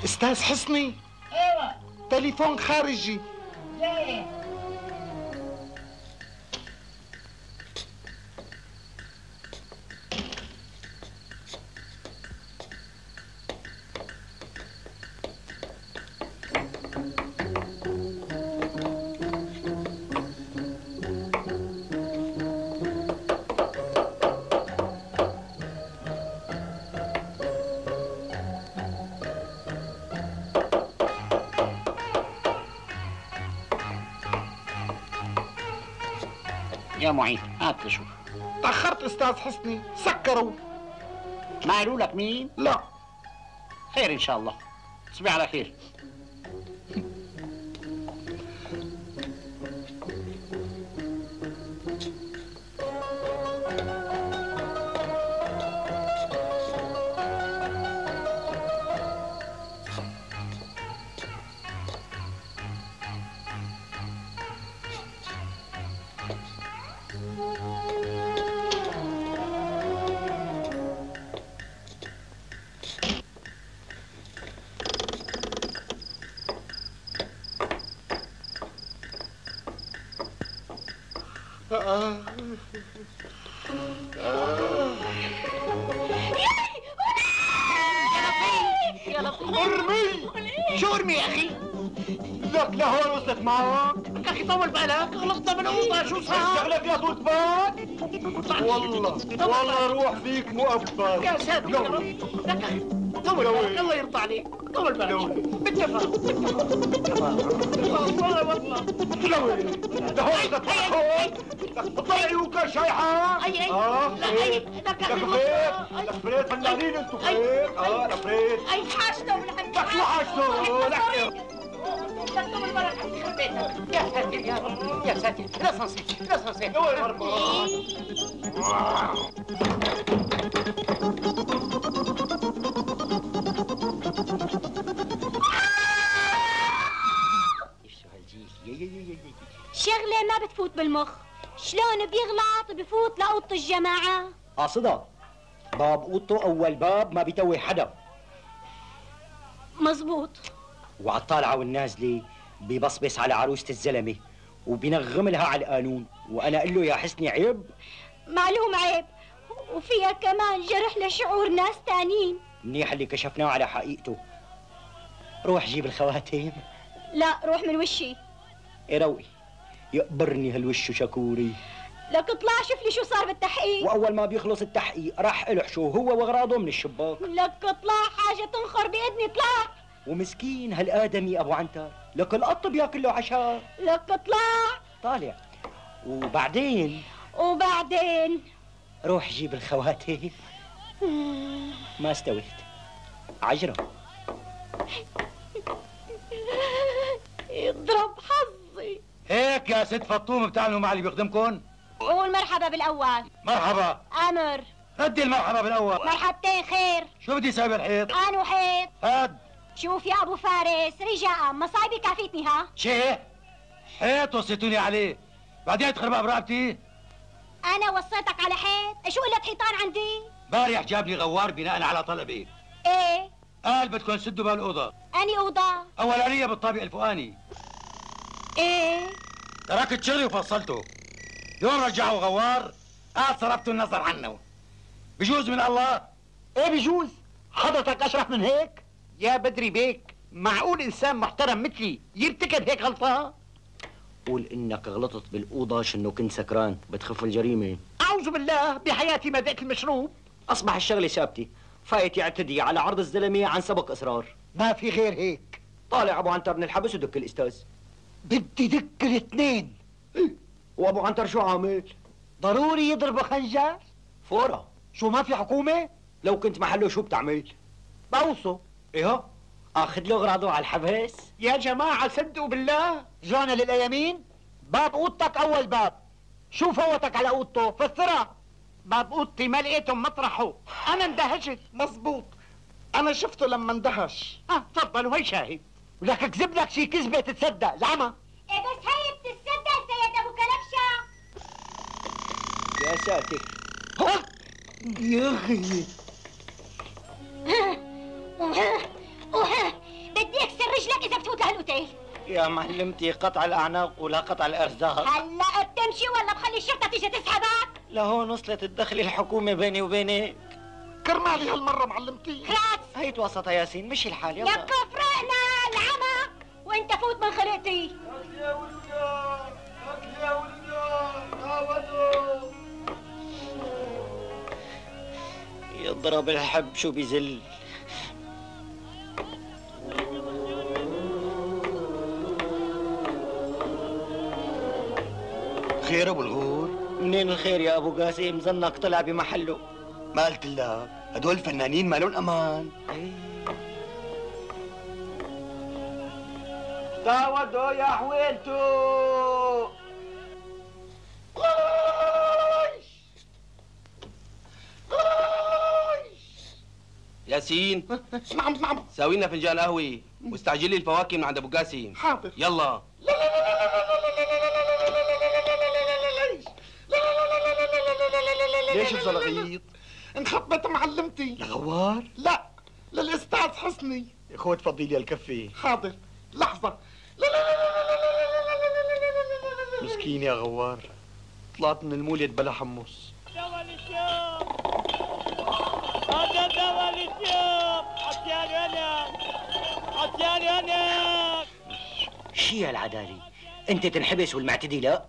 استاذ حسني. ايوه. تليفون خارجي. ليه؟ يا معين هات لشوف. تأخرت أستاذ حسني، سكروا. ما قالوا لك مين؟ لا. خير إن شاء الله، تصبح على خير. يا لطيف ارمي. شو ارمي يا اخي؟ لك لهون وصلت معك؟ يا اخي طول بالك، خلصنا من الاوضه، شو صار؟ شغلك يا طول بالك؟ والله روح فيك مؤبد. يا ساتر يا رب. لك اخي طول بالك، الله يرضى عليك، طول بالك. بالتفاهم والله. لوي لهون وصلت معك. طلعي وكا شايحة. اي لك فريد فنانين انتو فريد. لك فريد. اي حاجته ولحد لك شو حاجته؟ لك طول بالك حتى يخرب بيتك. يا ساتر يا رب، يا ساتر. لا صنصي لا صنصي. شغلة ما بتفوت بالمخ، شلون بيغلط بفوت لأوضة الجماعة؟ قاصدة باب اوضته اول باب ما بيتوه حدا. مزبوط. وعالطالعة والنازلة بيبصبص على عروسة الزلمة وبينغم لها على القانون، وانا اقول له يا حسني عيب. معلوم عيب، وفيها كمان جرح لشعور ناس تانيين. منيح اللي كشفناه على حقيقته. روح جيب الخواتيم. لا روح من وشي. ايه روقي يقبرني هالوش شكوري. لك اطلع شوف لي شو صار بالتحقيق. واول ما بيخلص التحقيق راح الحشو هو واغراضه من الشباك. لك اطلع حاجه تنخر باذني اطلع. ومسكين هالادمي ابو عنتر لك القط بياكل له عشاء. لك اطلع. طالع. وبعدين روح جيب الخواتيم. ما استويت عجرة. يضرب حظي. هيك يا ست فطوم بتعملوا مع اللي بيخدمكم؟ قول مرحبا بالاول. مرحبا. امر. ردي المرحبا بالاول. مرحبتين خير. شو بدي سايب الحيط؟ انا وحيط. هاد. شوف يا ابو فارس رجاء مصايبي كافيتني ها. شي؟ حيط وصيتوني عليه، بعدين تخربها برقبتي؟ انا وصيتك على حيط، شو قلت حيطان عندي؟ بارح جاب لي غوار بناء على طلبي. ايه؟ قال بدكم تسدوا بهالاوضه. اني اوضه؟ اولانيه بالطابق الفوقاني. ايه؟ تركت شغلي وفصلته. يوم رجعوا غوار قال صرفتوا النظر عنه. بجوز من الله؟ ايه بجوز؟ حضرتك اشرف من هيك؟ يا بدري بيك، معقول انسان محترم مثلي يرتكب هيك غلطه؟ قول انك غلطت بالاوضه شنو كنت سكران بتخف الجريمه. اعوذ بالله، بحياتي ما ذقت المشروب. اصبح الشغله ثابته، فايت يعتدي على عرض الزلمه عن سبق اصرار. ما في غير هيك. طالع ابو عنتر من الحبس ودك الاستاذ. بدي دك الاثنين. وابو عنتر شو عامل؟ ضروري يضربه خنجر؟ فورا. شو ما في حكومه؟ لو كنت محله شو بتعمل؟ بوصه. ايه اخذ له اغراضه على الحبس. يا جماعه صدقوا بالله، جانا للايامين. باب اوضتك اول باب، شو فوتك على اوضته؟ فسرها. باب اوضتي ما لقيتهم مطرحه، انا اندهشت. مزبوط، انا شفته لما اندهش. تفضل وهي شاهد. ولك اكذب لك شي كذبه تتصدق العمى. ايه بس هي بتتصدق سيد ابو كلبشه. يا ساتر. يا اخي بدي اكسر رجلك اذا بتفوت لهالاوتيل. يا معلمتي قطع الاعناق ولا قطع الارزاق. هلا بتمشي ولا بخلي الشرطه تيجي تسحبك؟ لهون وصلت الدخل الحكومه بيني وبينك. كرمالي هالمره معلمتي. خلاص هي توسطها ياسين، مشي الحال يلا. لك فرقنا العمى وانت فوت من خلقتي. يا ولدان يا ولدان تعودوا. يضرب الحب شو بيزل. خير ابو الغور؟ منين الخير يا ابو قاسم؟ ظنك طلع بمحله. ما قلت لك هدول الفنانين ما لهم امان. تودوا يا حويلتو. ياسين. نعم. ساوي لنا فنجان قهوه واستعجل لي الفواكه من عند ابو قاسم. حاضر. يلا. ليش الزلغيط؟ انخبت معلمتي. لغوار؟ لا، للاستاذ حسني. يا اخوي تفضي لي الكفي. حاضر، لحظة. مسكين يا غوار، طلعت من المولد بلا حمص. دوا للشوق، هذا دوا للشوق. عطياني انا. شي هالعدالة؟ انت تنحبس والمعتدي لا؟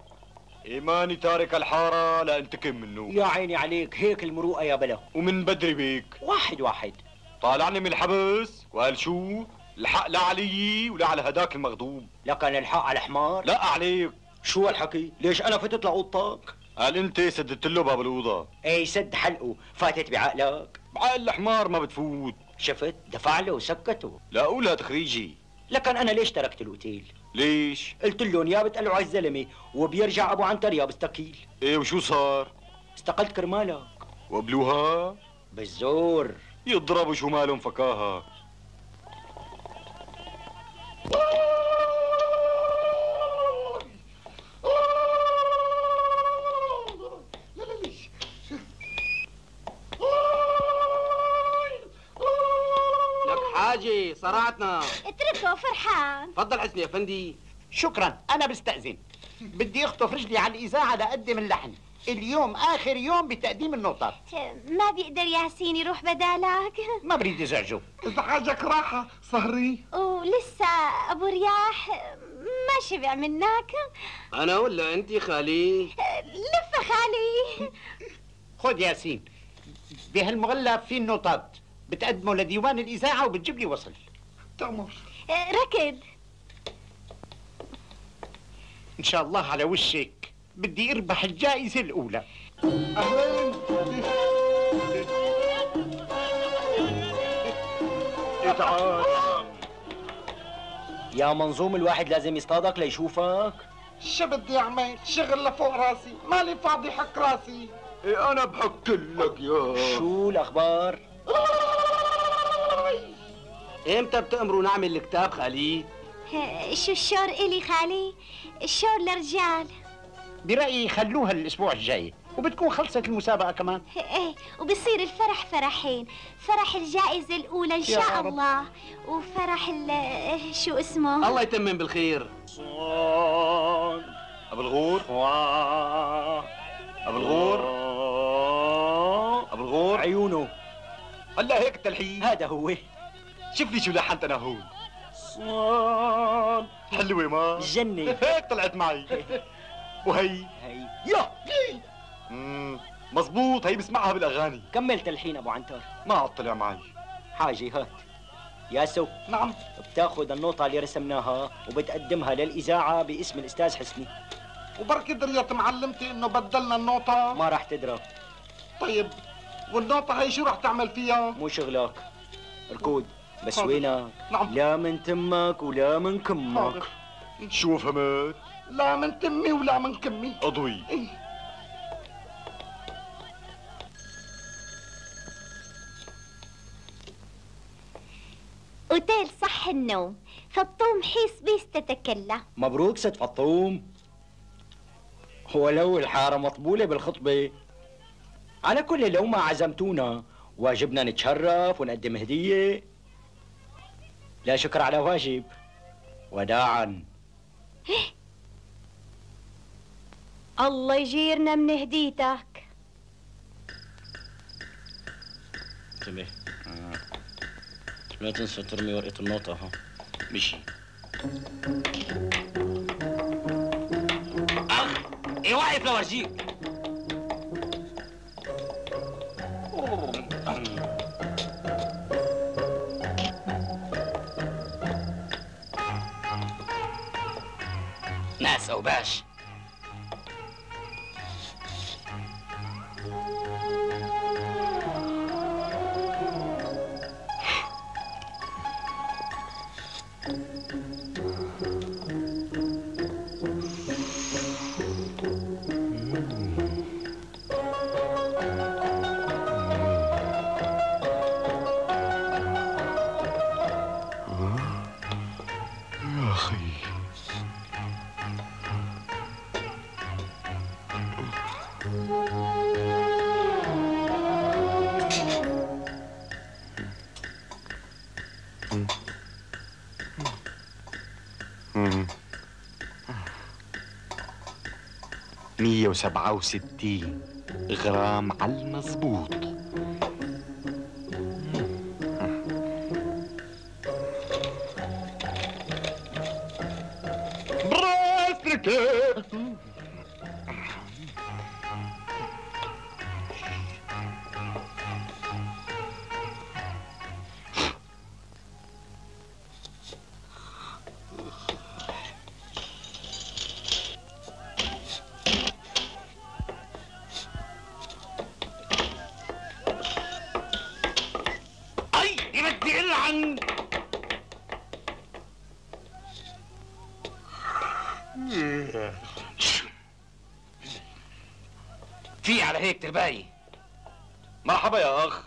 إيماني تارك الحارة لانتقم منه. يا عيني عليك، هيك المروءة يا بلا. ومن بدري بيك. واحد. طالعني من الحبس وقال شو؟ الحق لا علي ولا على هداك المغضوب. لكن الحق على الحمار؟ لا عليك. شو هالحكي؟ ليش انا فتت لاوضتك؟ قال انت سددت له باب الاوضه. اي سد حلقه، فاتت بعقلك؟ بعقل الحمار ما بتفوت. شفت؟ دفع له وسكته. لا قولها تخريجي. لكن انا ليش تركت الاوتيل؟ ليش؟ قلت لهم يا بتقلعوا على الزلمه وبيرجع ابو عنتر يا بستقيل. ايه وشو صار؟ استقلت كرمالك. وقبلوها؟ بالزور. يضربوا شو مالهم فكاها. حاجة صرعتنا. اتركه فرحان. تفضل حسني يا فندي. شكرا، انا بستأذن. بدي اخطف رجلي على الاذاعه لاقدم اللحن. اليوم اخر يوم بتقديم النوتات. ما بيقدر ياسين يروح بدالك؟ ما بريد ازعجه. اذا حاجك راحة سهري. ولسه ابو رياح ما شبع منك. انا ولا انت خالي؟ لف خالي. خذ ياسين، بهالمغلف في النوتات، بتقدمه لديوان الاذاعه وبتجيب لي وصل. تمر. ركض. ان شاء الله على وشك. بدي اربح الجائزه الاولى. اهلين. تعال يا منظوم، الواحد لازم يصطادك ليشوفك. شو بدي اعمل؟ شغل لفوق راسي، مالي فاضي حك راسي. ايه انا بحك لك يا. شو الاخبار؟ امتى بتأمروا نعمل الكتاب خالي؟ شو الشور إلي خالي؟ الشور لرجال. برأيي خلوها الاسبوع الجاي وبتكون خلصت المسابقه كمان. ايه، وبصير الفرح فرحين، فرح الجائزة الأولى إن شاء الله، وفرح شو اسمه؟ الله يتمم بالخير. أبو الغور. أبو الغور. أبو الغور. عيونه. هلا هيك التلحين. هذا هو. شوف لي شو لحنت أنا هون. حلوة ما؟ جنة. هيك طلعت معي. وهي يا مزبوط، هي بسمعها بالاغاني. كمل تلحين ابو عنتر. ما عاد طلع معي. حاجه هات. ياسو. نعم. بتاخذ النوطه اللي رسمناها وبتقدمها للاذاعه باسم الاستاذ حسني. وبركي دريت معلمتي انه بدلنا النوطه. ما راح تدرى. طيب والنوطه هي شو راح تعمل فيها؟ مو شغلك. ركود. بس وينك؟ نعم. لا من تمك ولا من كمك. شو فهمت؟ لا من تمي ولا من كمي. اضوي. اوتيل صح النوم، فطوم حيس بيس تتكلى. مبروك ست فطوم. ولو الحارة مطبولة بالخطبة. على كل لو ما عزمتونا واجبنا نتشرف ونقدم هدية. لا شكر على واجب. وداعا. الله يجيرنا من هديتك. انتبه. لا تنسى ترمي ورقة النوطة. ها مشي. ايه واقف لورجيك. ناس اوباش. 167 غرام على المظبوط. براسك في على هيك ترباي. مرحبا يا اخ.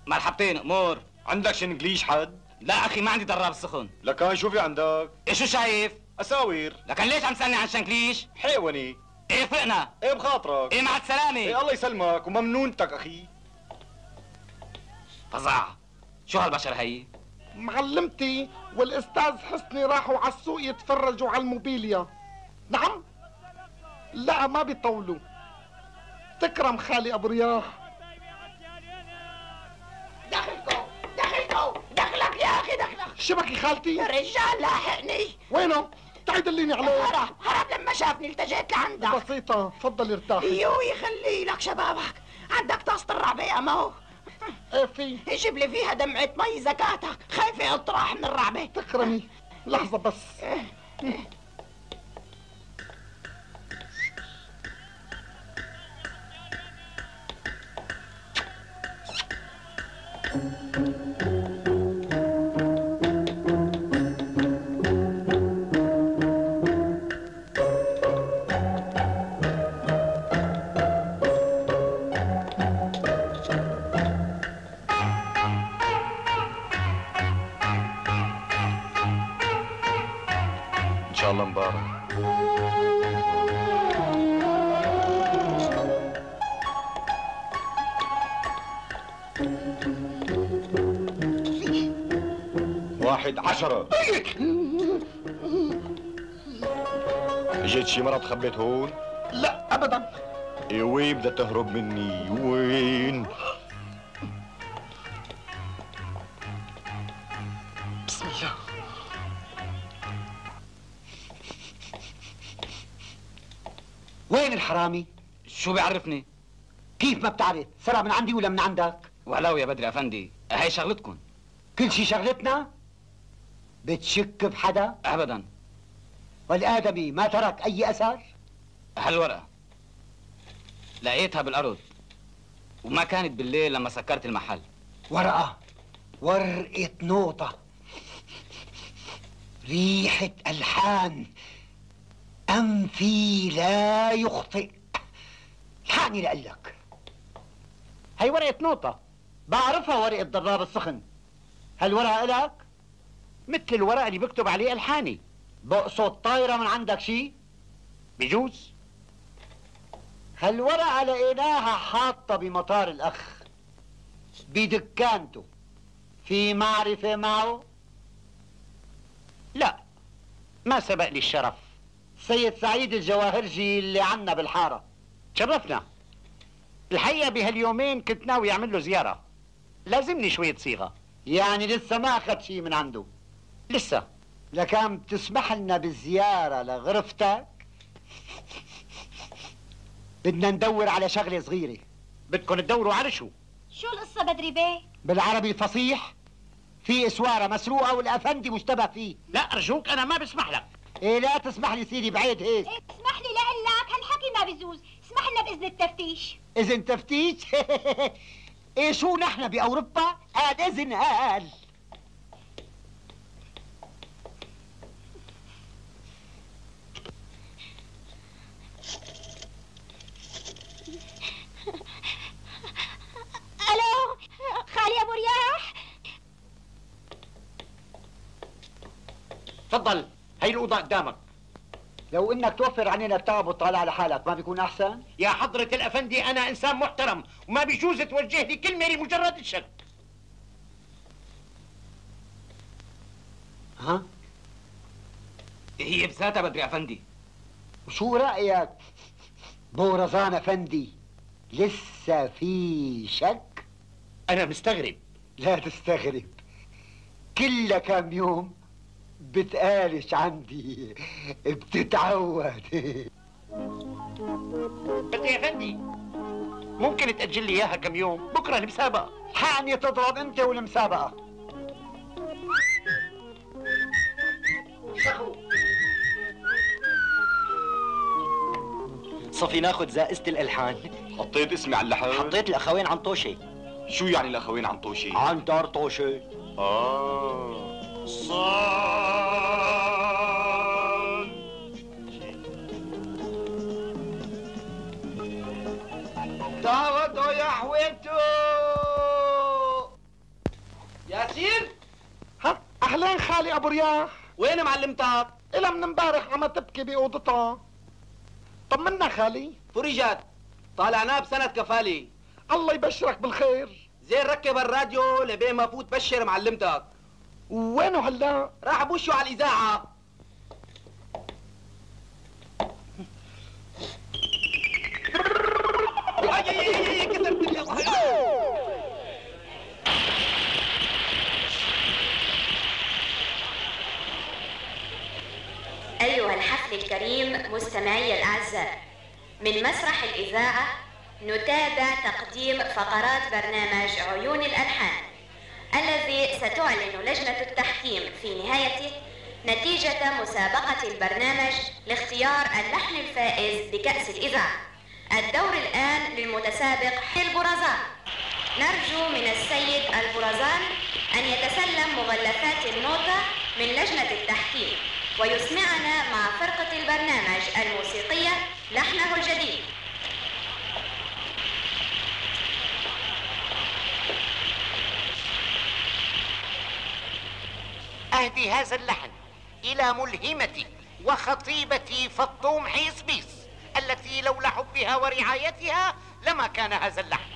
مرحبتين امور. عندك شنقليش حد؟ لا اخي ما عندي دراب سخن. لكان شو في عندك؟ ايه شو شايف؟ اساوير. لكن ليش عم تسألني عن شنكليش؟ حيواني. ايه فقنا. ايه بخاطرك. ايه مع السلامة. ايه الله يسلمك وممنونتك اخي. فظاعة. شو هالبشر هي؟ معلمتي والاستاذ حسني راحوا على السوق يتفرجوا على الموبيليا. نعم؟ لا ما بيطولوا. تكرم خالي ابو رياح. دخلك يا اخي دخلك. شبكي خالتي؟ يا رجال لاحقني. وينه؟ تعي دليني عليه. هرب لما شافني التجيت لعندك. بسيطة، تفضل ارتاح. يوي يخلي لك شبابك. عندك طاسة الرعبة امو. ايه في؟ جيب لي فيها دمعة مي زكاتك، خايفة اطرح من الرعبة. تكرمي، لحظة بس. ان شاء الله مبارك. واحد 10. اجيت شي مرة تخبيت هون؟ لا ابدا. إيه وين بدها تهرب مني؟ وين؟ بسم الله. وين الحرامي؟ شو بيعرفني؟ كيف ما بتعرف؟ سرق من عندي ولا من عندك؟ ولو يا بدري افندي، هي شغلتكم. كل شي شغلتنا؟ بتشك بحدا؟ ابدا. والآدمي ما ترك أي أثر؟ هالورقة لقيتها بالأرض وما كانت بالليل لما سكرت المحل. ورقة نوطة، ريحة ألحان، أنفي لا يخطئ. الحقني لقلك. هي ورقة نوطة، بعرفها ورقة ضراب السخن. هالورقة إلك؟ مثل الورقة اللي بكتب عليه ألحاني. بقصد طايرة من عندك شي؟ بجوز. هالورقة لقيناها حاطة بمطار الأخ بدكانته. في معرفة معه؟ لا، ما سبق لي الشرف. سيد سعيد الجواهرجي اللي عنا بالحارة شرفنا. الحقيقة بهاليومين كنت ناوي أعمل له زيارة، لازمني شوية صيغة. يعني لسه ما أخذ شي من عنده؟ لسه. لكان بتسمح لنا بالزيارة لغرفتك؟ بدنا ندور على شغلة صغيرة. بدكم تدوروا على شو؟ شو القصة بدري بيه؟ بالعربي الفصيح في اسوارة مسروقة والأفندي مشتبه فيه. لا أرجوك أنا ما بسمح لك. إيه لا تسمح لي سيدي بعيد هيك. إيه اسمح لي لقلك هالحكي ما بيجوز، اسمح لنا بإذن التفتيش. إذن تفتيش؟ إيه شو نحن بأوروبا؟ هاد إذن قال. تفضل، هي الأوضة قدامك. لو انك توفر علينا التعب وتطالع على حالك ما بيكون احسن؟ يا حضرة الأفندي أنا إنسان محترم وما بيجوز توجه لي كلمة لمجرد الشك. ها؟ هي بذاتها بدري أفندي. وشو رأيك بورزان أفندي؟ لسه في شك؟ أنا مستغرب. لا تستغرب، كل كم يوم بتقالش عندي بتتعود. بدي يا أفندي ممكن تأجل لي إياها كم يوم؟ بكرة المسابقة. حقني تضرب أنت والمسابقة. صفي ناخذ زائزة الألحان. حطيت اسمي على اللحن؟ حطيت الأخوين عنطوشة. شو يعني الأخوين عنطوشة؟ عنتر طوشة. تعودوا يا حويتو. ياسين؟ ها أهلين خالي أبو رياح. وين معلمتك؟ إلها من امبارح عم تبكي بأوضتها. طمنا خالي. فرجت طالعناه بسنة كفالي. الله يبشرك بالخير. زين ركب الراديو لبين ما فوت بشر معلمتك. وينه هلا؟ راح بوشه على الإذاعة. أيها الحفل الكريم مستمعي الأعزاء، من مسرح الإذاعة نتابع تقديم فقرات برنامج عيون الألحان الذي ستعلن لجنة التحكيم في نهايته نتيجة مسابقة البرنامج لاختيار اللحن الفائز بكأس الإذاعة. الدور الآن للمتسابق البرزان. نرجو من السيد البرزان أن يتسلم مغلفات النوتة من لجنة التحكيم ويسمعنا مع فرقة البرنامج الموسيقية لحنه الجديد. أهدي هذا اللحن إلى ملهمتي وخطيبتي فطوم حيصبيس التي لولا حبها ورعايتها لما كان هذا اللحن.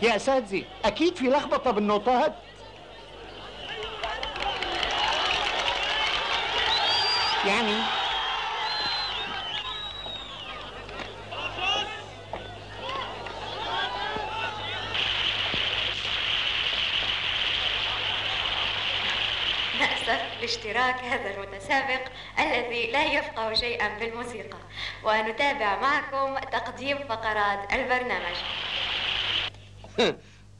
يا أساتذة أكيد في لخبطة بالنوتات. يعني نأسف لاشتراك هذا المتسابق الذي لا يفقه شيئا بالموسيقى، ونتابع معكم تقديم فقرات البرنامج.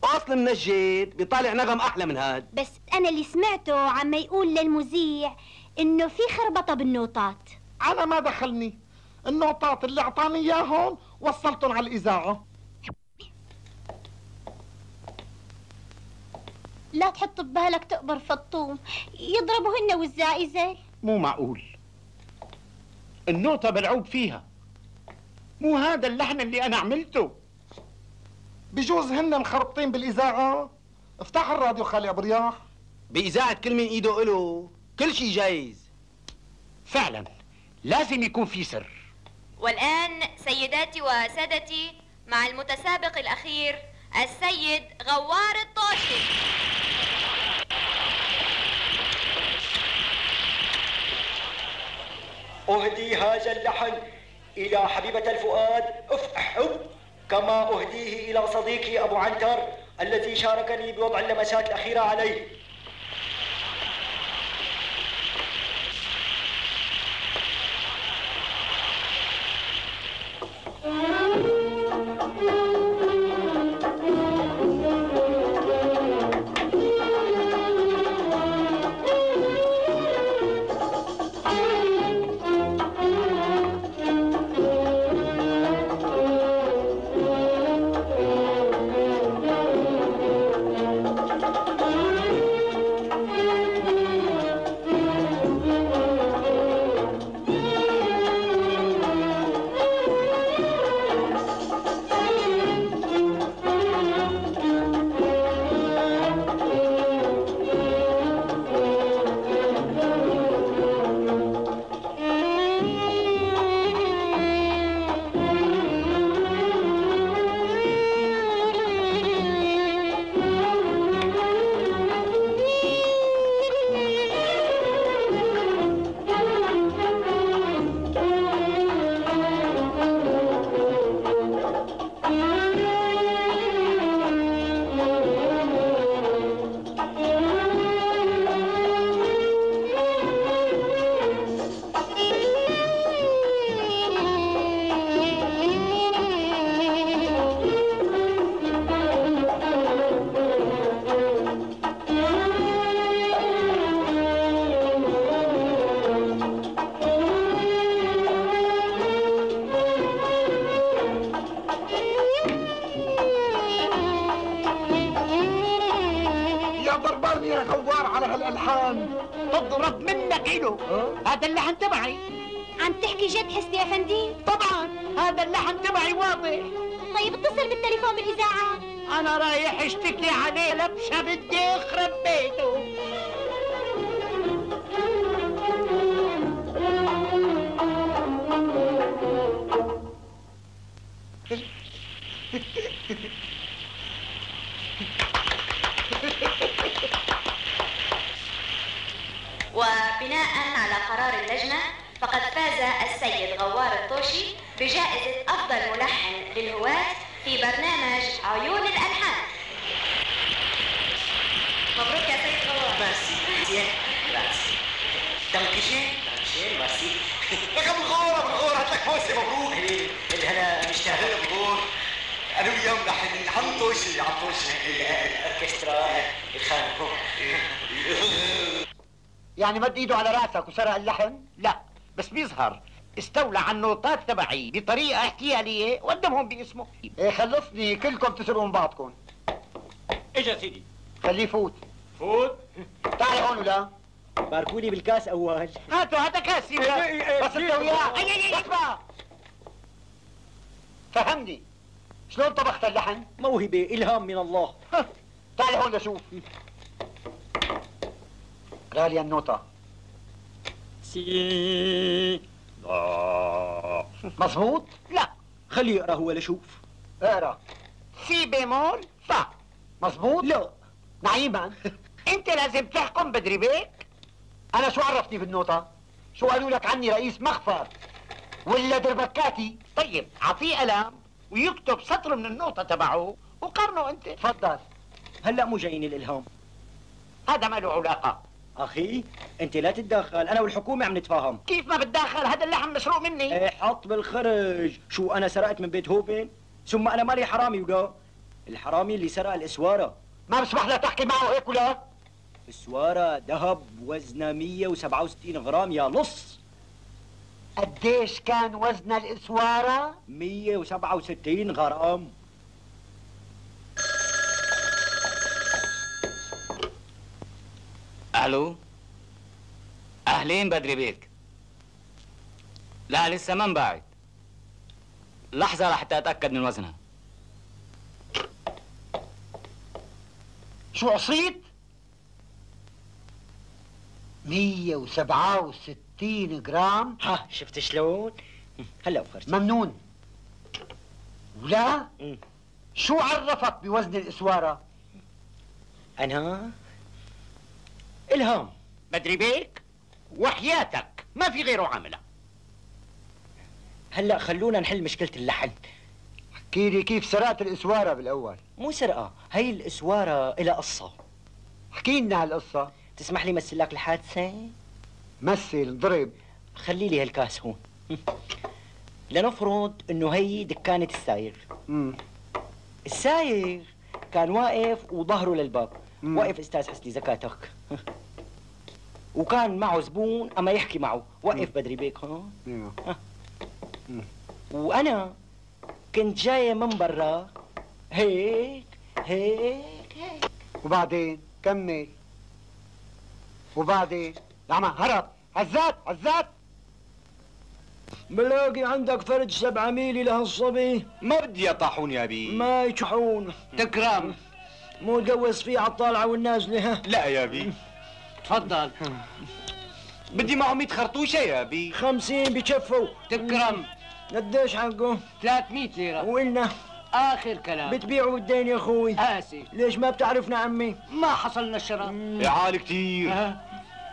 أصل منجد بيطالع نغم أحلى من هاد. بس أنا اللي سمعته عم يقول للمذيع إنه في خربطة بالنوتات. أنا ما دخلني، النوتات اللي أعطاني إياهم وصلتهم على الإذاعة. لا تحط ببالك تقبر فطوم، يضربوا هن والزائزة. مو معقول، النوطة ملعوب فيها، مو هذا اللحن اللي أنا عملته. بجوز هن مخربطين بالإذاعة. افتح الراديو خالي أبو رياح. بإذاعة كل من إيده إله كل شيء جايز. فعلا لازم يكون في سر. والآن سيداتي وسادتي مع المتسابق الأخير السيد غوار الطوشي. أهدي هذا اللحن إلى حبيبة الفؤاد أحب، كما أهديه إلى صديقي أبو عنتر الذي شاركني بوضع اللمسات الأخيرة عليه. اضرب منك إله. هذا اللحن تبعي. عم تحكي جد حسني أفندي؟ طبعا هذا اللحن تبعي واضح. طيب اتصل بالتليفون بالإذاعة. أنا رايح اشتكي عليه لبشة بدي أخرب بيته. وبناء على قرار اللجنة فقد فاز السيد غوار الطوشي بجائزة أفضل ملحن للهواة في برنامج عيون الألحان. مبروك يا سيد غوار. ميرسي ميرسي. دانكشين ميرسي. رقم الغور هات لك بوسه مبروك. اللي انا مشتاق الغور انا وياه ملحنين عم طوشي الاوركسترا الخان. يعني مد ايده على راسك وسرق اللحن؟ لا، بس بيظهر استولى على النوتات تبعي بطريقه احتياليه وقدمهم باسمه. ايه خلصني كلكم تسرقوا من بعضكم. اجا سيدي. خليه يفوت. فوت. تعال هون ولا باركولي بالكاس اول. هاتوا هذا كاسي بس انت وياه. اسمع فهمني شلون طبخت اللحن؟ موهبه الهام من الله. تعال هون لشوف. اقرا لي النوتة. سي مظبوط؟ لا خليه يقرا هو لشوف. اقرا. سي بيمول فا. مظبوط؟ لا نعيما انت لازم تحكم بدري بيك. انا شو عرفتني بالنوتة؟ شو قالوا لك عني رئيس مخفر ولا دربكاتي؟ طيب اعطيه قلم ويكتب سطر من النوتة تبعه وقارنه انت. تفضل. هلا مو جايين الالهام. هذا ما له علاقة. اخي انت لا تتدخل، انا والحكومه عم نتفاهم. كيف ما بتدخل؟ هذا اللحم مسروق مني. ايه حط بالخرج. شو انا سرقت من بيتهوفن؟ ثم انا مالي حرامي ولا؟ الحرامي اللي سرق الاسواره. ما بسمح لك تحكي معه هيك ولا؟ اسواره ذهب وزنها 167 غرام يا لص. قديش كان وزن الاسواره؟ 167 غرام. الو، اهلين بدري بيك. لا لسه ما انباعت، لحظة لحتى اتأكد من وزنها. شو عصيت؟ 167 جرام. ها شفت شلون؟ هلا وفرت. ممنون. ولا شو عرفك بوزن الاسواره؟ انا الهام. بدري بيك وحياتك ما في غيره عامله. هلا خلونا نحل مشكله اللحن. احكي لي كيف سرقت الاسواره بالاول؟ مو سرقه، هي الاسواره إلها قصه. احكي لنا هالقصه. تسمح لي مثل لك الحادثه؟ مثل ضرب. خلي لي هالكاس هون. لنفرض انه هي دكانه السايغ. السايغ كان واقف وظهره للباب. وقف استاذ حسني زكاتك. وكان معه زبون اما يحكي معه. وقف بدري بيك هون. وانا كنت جايه من برا هيك هيك هيك. وبعدين كمل. وبعدين لعمة هرب. عزات بلاقي عندك فرد 7 ميلي لهالصبي. ما بدي طاحون يا بي. ما يشحون. تكرم. مو تقوس فيه على الطالعة والنازلة. ها لا يا بي. تفضل. بدي معه 100 خرطوشة يا بي. 50 بكفوا. تكرم. قديش حقه؟ 300 ليرة. وإلنا آخر كلام. بتبيعوا بالدين يا أخوي. آسف. ليش ما بتعرفنا عمي؟ ما حصلنا الشراء. يا عالي كتير.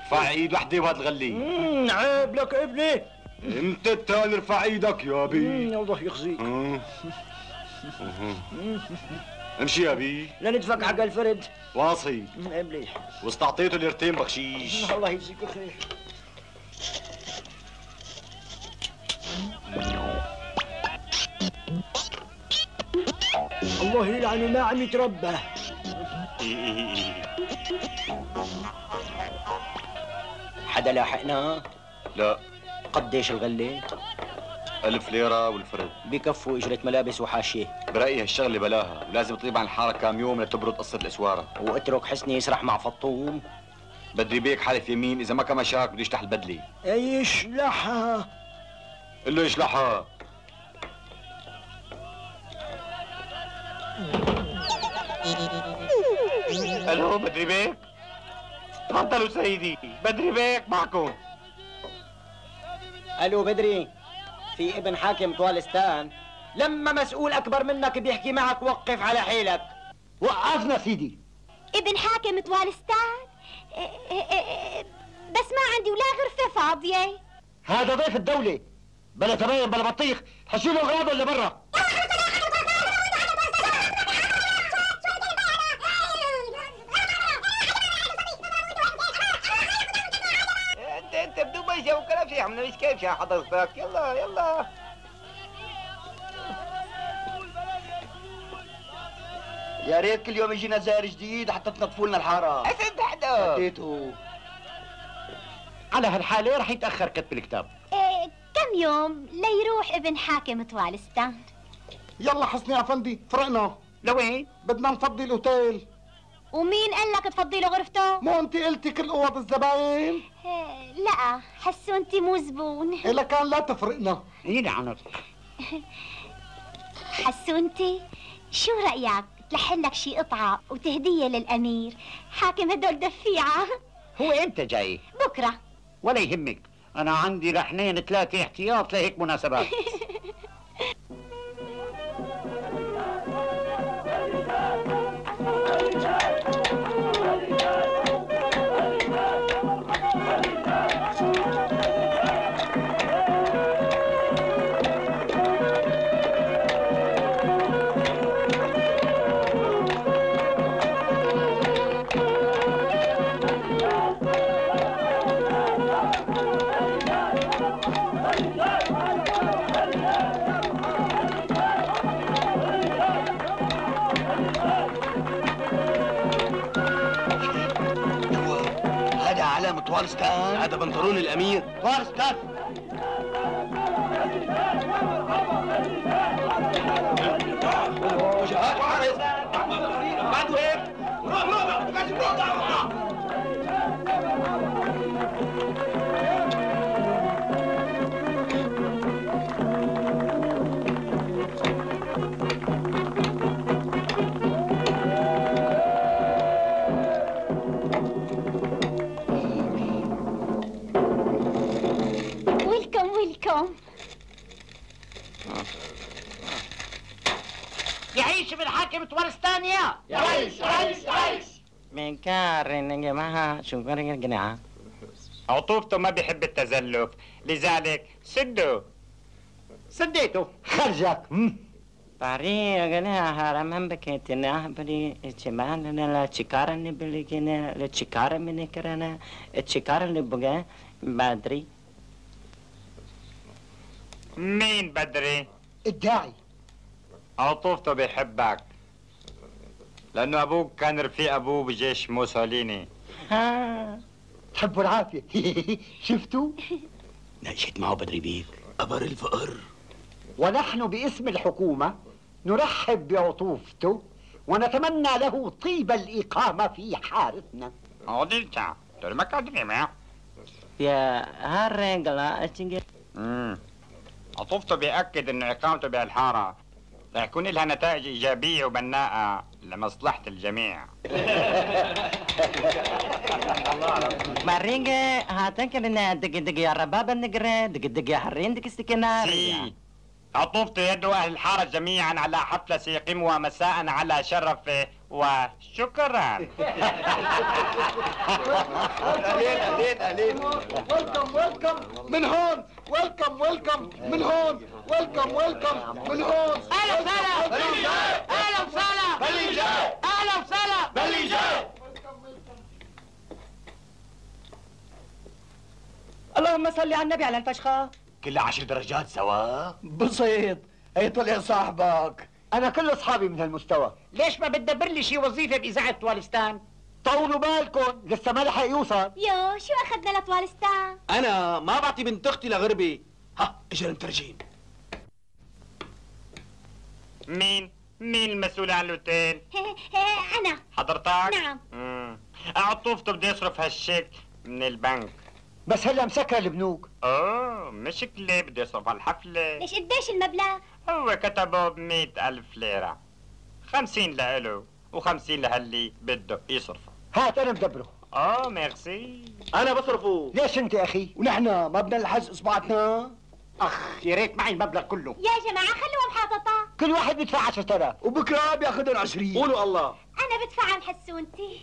ارفع ايد وحده بهذا الغلي. عيب لك ابني. انت التاني ارفع ايدك يا بي. الله يخزيك. امشي يا بي. لندفك حق الفرد. واصي. ابليح. واستعطيته ليرتين بخشيش. الله يجزيك خير. الله يلعنه ما عم يتربى. حدا لاحقنا؟ لا. قديش الغلة؟ 1000 ليرة والفرد. بكفوا اجرة ملابس وحاشية. برأيي هالشغلة بلاها، ولازم تغيب عن الحارة كام يوم لتبرد قصة الاسوارة. واترك حسني يسرح مع فطوم. بدري بيك حلف يمين اذا ما كمشاك بده يشلح البدلة. يشلحها. قل له يشلحها. الو بدري بيك. تفضلوا سيدي، بدري بيك معكم. الو بدري، في ابن حاكم طوالستان لما مسؤول اكبر منك بيحكي معك وقف على حيلك. وقفنا سيدي. ابن حاكم طوالستان؟ بس ما عندي ولا غرفة فاضية. هذا ضيف الدولة، بلا تبين بلا بطيخ، حشيله اغراضه اللي برا. انت بدون ما يجاوب كلام شيء عمنا مش كيف يا حضرتك. يلا يا ريت كل يوم يجينا زائر جديد حتى تنظفوا لنا الحاره. اسد حدا. اديته. على هالحالة رح يتأخر كتب الكتاب. كم يوم ليروح ابن حاكم طوالستان؟ يلا حسني افندي فرقنا. لوين؟ بدنا نفضي الاوتيل. ومين قال لك تفضي له غرفته؟ مو انت قلتي كل اوض الزباين؟ لا حسوا انت مو زبون. إلا كان لا تفرقنا. يلعنك. حسوا انت شو رأيك تلحن لك شي قطعة وتهدية للأمير؟ حاكم هدول دفيعة. هو امتى جاي؟ بكرة. ولا يهمك، أنا عندي لحنين 3 احتياط لهيك مناسبات. طوالستان. هذا بنطلون الامير. طوالستان. بعد هيك روح يعيش ابن حاكم ولستان يا يعيش يعيش يعيش. من كارن جماعة شو كارن جناعة. عطوفته ما بيحب التزلف، لذلك سديته خرجك. باري جناعة هرم هم بكيتنا بدي تشمان لا تشكار نبلي كنا لا تشكار من كرنا تشكار نبغى بدري. مين بدري؟ الداعي. عطوفته بيحبك لأنه أبوك كان رفيق أبوه بجيش موسوليني. تحبوا العافية. شفتوا؟ ناقشت معه بدري بيك أبر الفقر. ونحن باسم الحكومة نرحب بعطوفته ونتمنى له طيب الإقامة في حارتنا. عوديلتا ما كادري ما يا هالرجلة أتنجي. عطوفته بيأكد إنه إقامته بهالحارة رح يكون لها نتائج إيجابية وبناءة لمصلحة الجميع. مارينجا هاتنك لنا دق يا ربابا نقرا دق يا حرين دق استكنار. عطوفته يدعو أهل الحارة جميعا على حفلة سيقيمها مساء على شرفه وشكرا. أهلين ويلكم من هون، ويلكم من هون، ويلكم من هون. أهلا وسهلا أهلا وسهلا بلي جاي أهلا وسهلا بلي جاي. اللهم صل على النبي على الفشخة. كلها 10 درجات سوا. بسيط، هي طلع صاحبك. أنا كل أصحابي من هالمستوى. ليش ما بتدبر لي شي وظيفة بإذاعة طوالستان؟ طولوا بالكم، لسه ما لحق يوصل. يو شو أخذنا لطوالستان؟ أنا ما بعطي بنت أختي لغربي. ها إجا المترجم. مين المسؤول عن الأوتيل؟ أنا. حضرتك؟ نعم. عطوفته بده يصرف هالشيك من البنك. بس هلا مسكر البنوك. مشكلة بده يصرف على الحفلة. ليش قديش المبلغ؟ هو كتبه ب100,000 ليرة، 50 لإله و50 لهاللي بده يصرفه. هات أنا بدبره. ميرسي. أنا بصرفه. ليش أنت يا أخي؟ ونحن ما بدنا نلحس إصبعتنا؟ يا ريت معي المبلغ كله. يا جماعة خلوهم حاططة. كل واحد بيدفع 10,000 وبكره بياخذهم 20. قولوا الله. أنا بدفع عن حسونتي.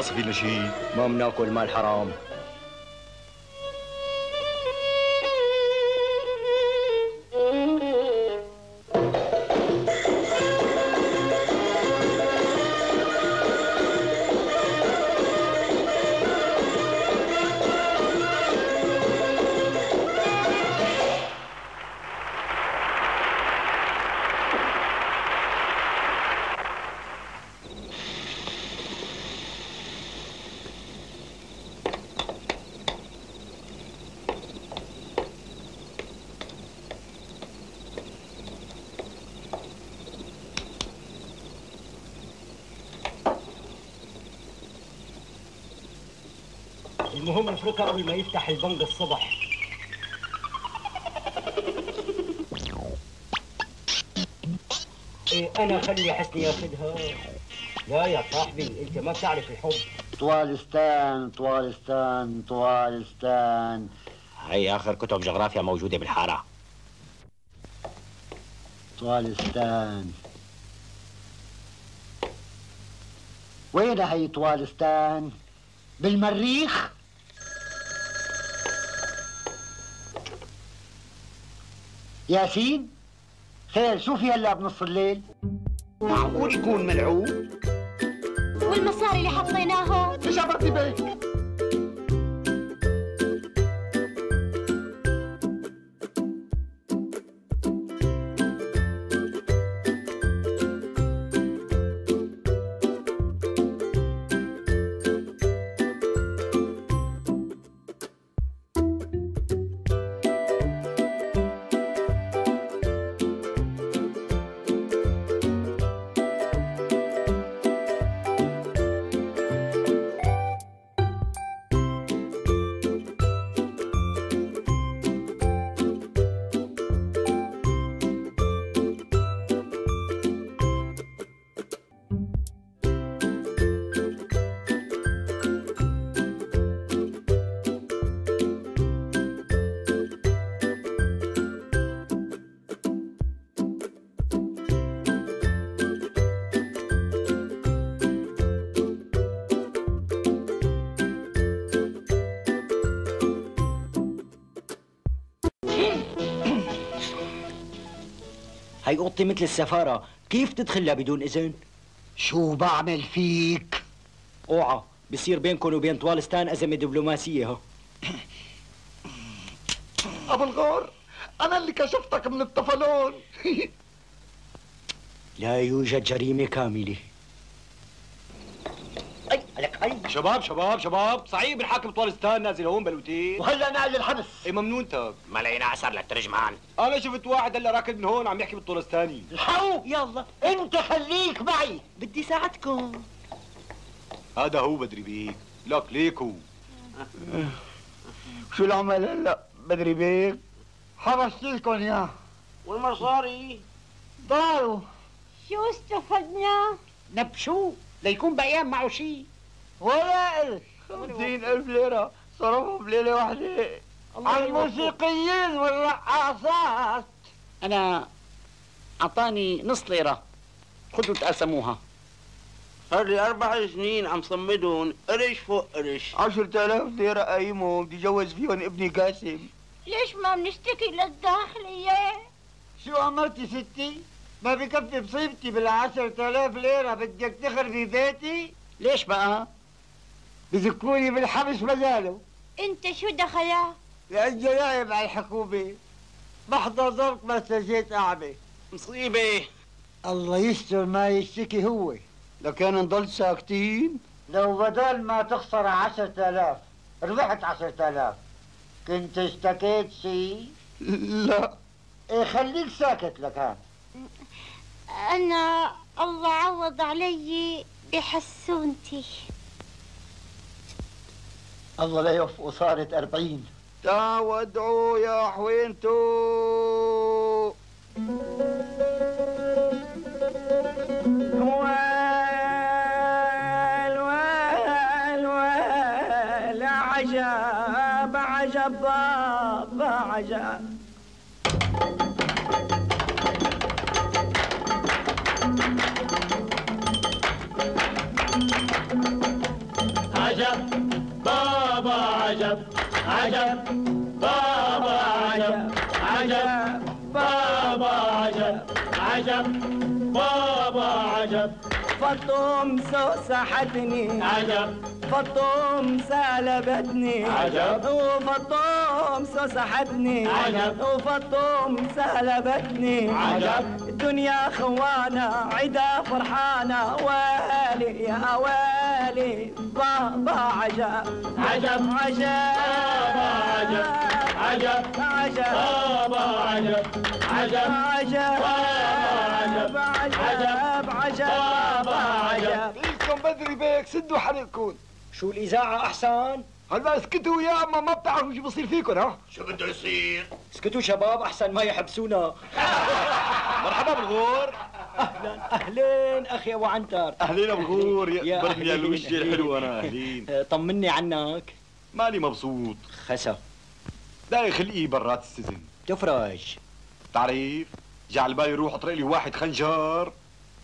ناقص فينا شيء. ما بناكل مال حرام. المهم افركها قبل ما يفتح البنك الصبح. إيه انا خلي حسني ياخذها. لا يا صاحبي انت ما بتعرف الحب. طوالستان طوالستان طوالستان. هي اخر كتب جغرافيا موجوده بالحاره. طوالستان وين هي طوالستان؟ بالمريخ؟ ياسين خير شو في هلا بنص الليل؟ معقول يكون ملعوب؟ والمصاري اللي حطيناهم ايش عملتي بيك؟ هي اوضتي مثل السفارة، كيف تدخلها بدون إذن؟ شو بعمل فيك؟ اوعى، بصير بينكم وبين طوالستان أزمة دبلوماسية ها. أبو الغور، أنا اللي كشفتك من الطفلون. لا يوجد جريمة كاملة. شباب صحيح بالحاكم طوالستان نازل هون بالوتيل وهلا نازل الحبس. اي ممنون تاك. ما لقينا اثر للترجمان. انا شفت واحد هلا راكد من هون عم يحكي بالطولستاني. الحقوا يلا انت خليك معي بدي ساعدكم. هذا هو بدري بيك، لك ليكو. شو العمل هلا بدري بيك؟ حبست لكم اياه. والمصاري ضاعوا. شو استفدنا؟ نبشو ليكون بقيان معه شيء. ولا إلك 50,000 ليرة صرفهم بليلة واحدة على الموسيقيين والرقاصات. أنا أعطاني نص ليرة، خذوا تقسموها. صار لي 4 سنين عم صمدهم قرش فوق قرش. 10,000 ليرة قايمهم بدي جوز فيهم ابني قاسم. ليش ما بنشتكي للداخلية؟ شو أمرتي ستي؟ ما بكفي مصيبتي بال10,000 ليرة بدك تخربي بيتي؟ ليش بقى؟ بذكوني بالحبس بداله. انت شو دخلك؟ لأجي نائب على الحكومة. بحضر ضبط ما استجيت أعمى. مصيبة. الله يستر ما يشتكي هو. لكان نضل ساكتين؟ لو بدل ما تخسر 10,000 ربحت 10,000 كنت اشتكيت شيء؟ لا. ايه خليك ساكت لكان. أنا الله عوض علي بحسونتي. الله لا يوفقه صارت 40. تودعوا يا حوينتو. ويل عجب عجب بابا عجب. عجب بابا عجب عجب بابا عجب عجب بابا عجب عجب بابا عجب فطوم سوسحتني عجب فطوم سلبتني عجب وفطوم سوسحتني عجب وفطوم سلبتني عجب الدنيا خوانة عدا فرحانة ويلي يا ويلي بابا عجب عجب عجب بابا عجب عجب عجب بابا عجب عجب عجب بابا عجب عجب عجب بابا عجب لكم بدري بيك سدوا حريقكم. شو الإذاعة أحسن؟ هلا اسكتوا يا اما ما بتعرفوا شو بصير فيكم. ها شو بده يصير؟ اسكتوا شباب أحسن ما يحبسونا. مرحبا بالغور. أهلا أهلين أخي أبو عنتر. اهلين ابو غور يا برمي أهلين. الوش الحلو انا اهلين. طمني عنك. مالي مبسوط. خسا دايخ خلقي برات السجن. تفرج. تعريف جعل بالي روح اطرق لي واحد خنجر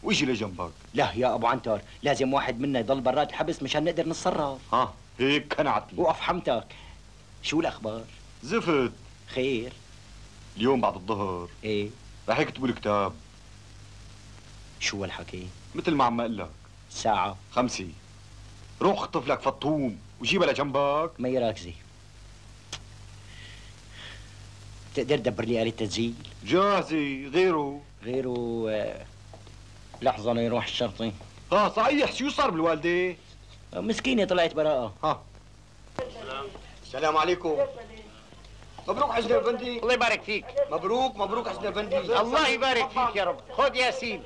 ويجي لجنبك. لا يا ابو عنتر لازم واحد منا يضل برات الحبس مشان نقدر نتصرف. ها هيك قنعتني. وافحمتك. شو الاخبار؟ زفت. خير. اليوم بعد الظهر ايه رح يكتبوا الكتاب. شو هالحكي؟ مثل ما عم اقول لك. ساعة 5. روح اخطف لك فطوم وجيبها لجنبك. ما يراكزي. تقدر تدبر لي آلة تسجيل؟ جاهزة. غيره لحظة ليروح الشرطي. صحيح شو صار بالوالدة؟ مسكينة طلعت براءة. السلام عليكم. مبروك حسن افندي. الله يبارك فيك. مبروك مبروك حسن افندي. الله يبارك فيك يا رب. خذ ياسين.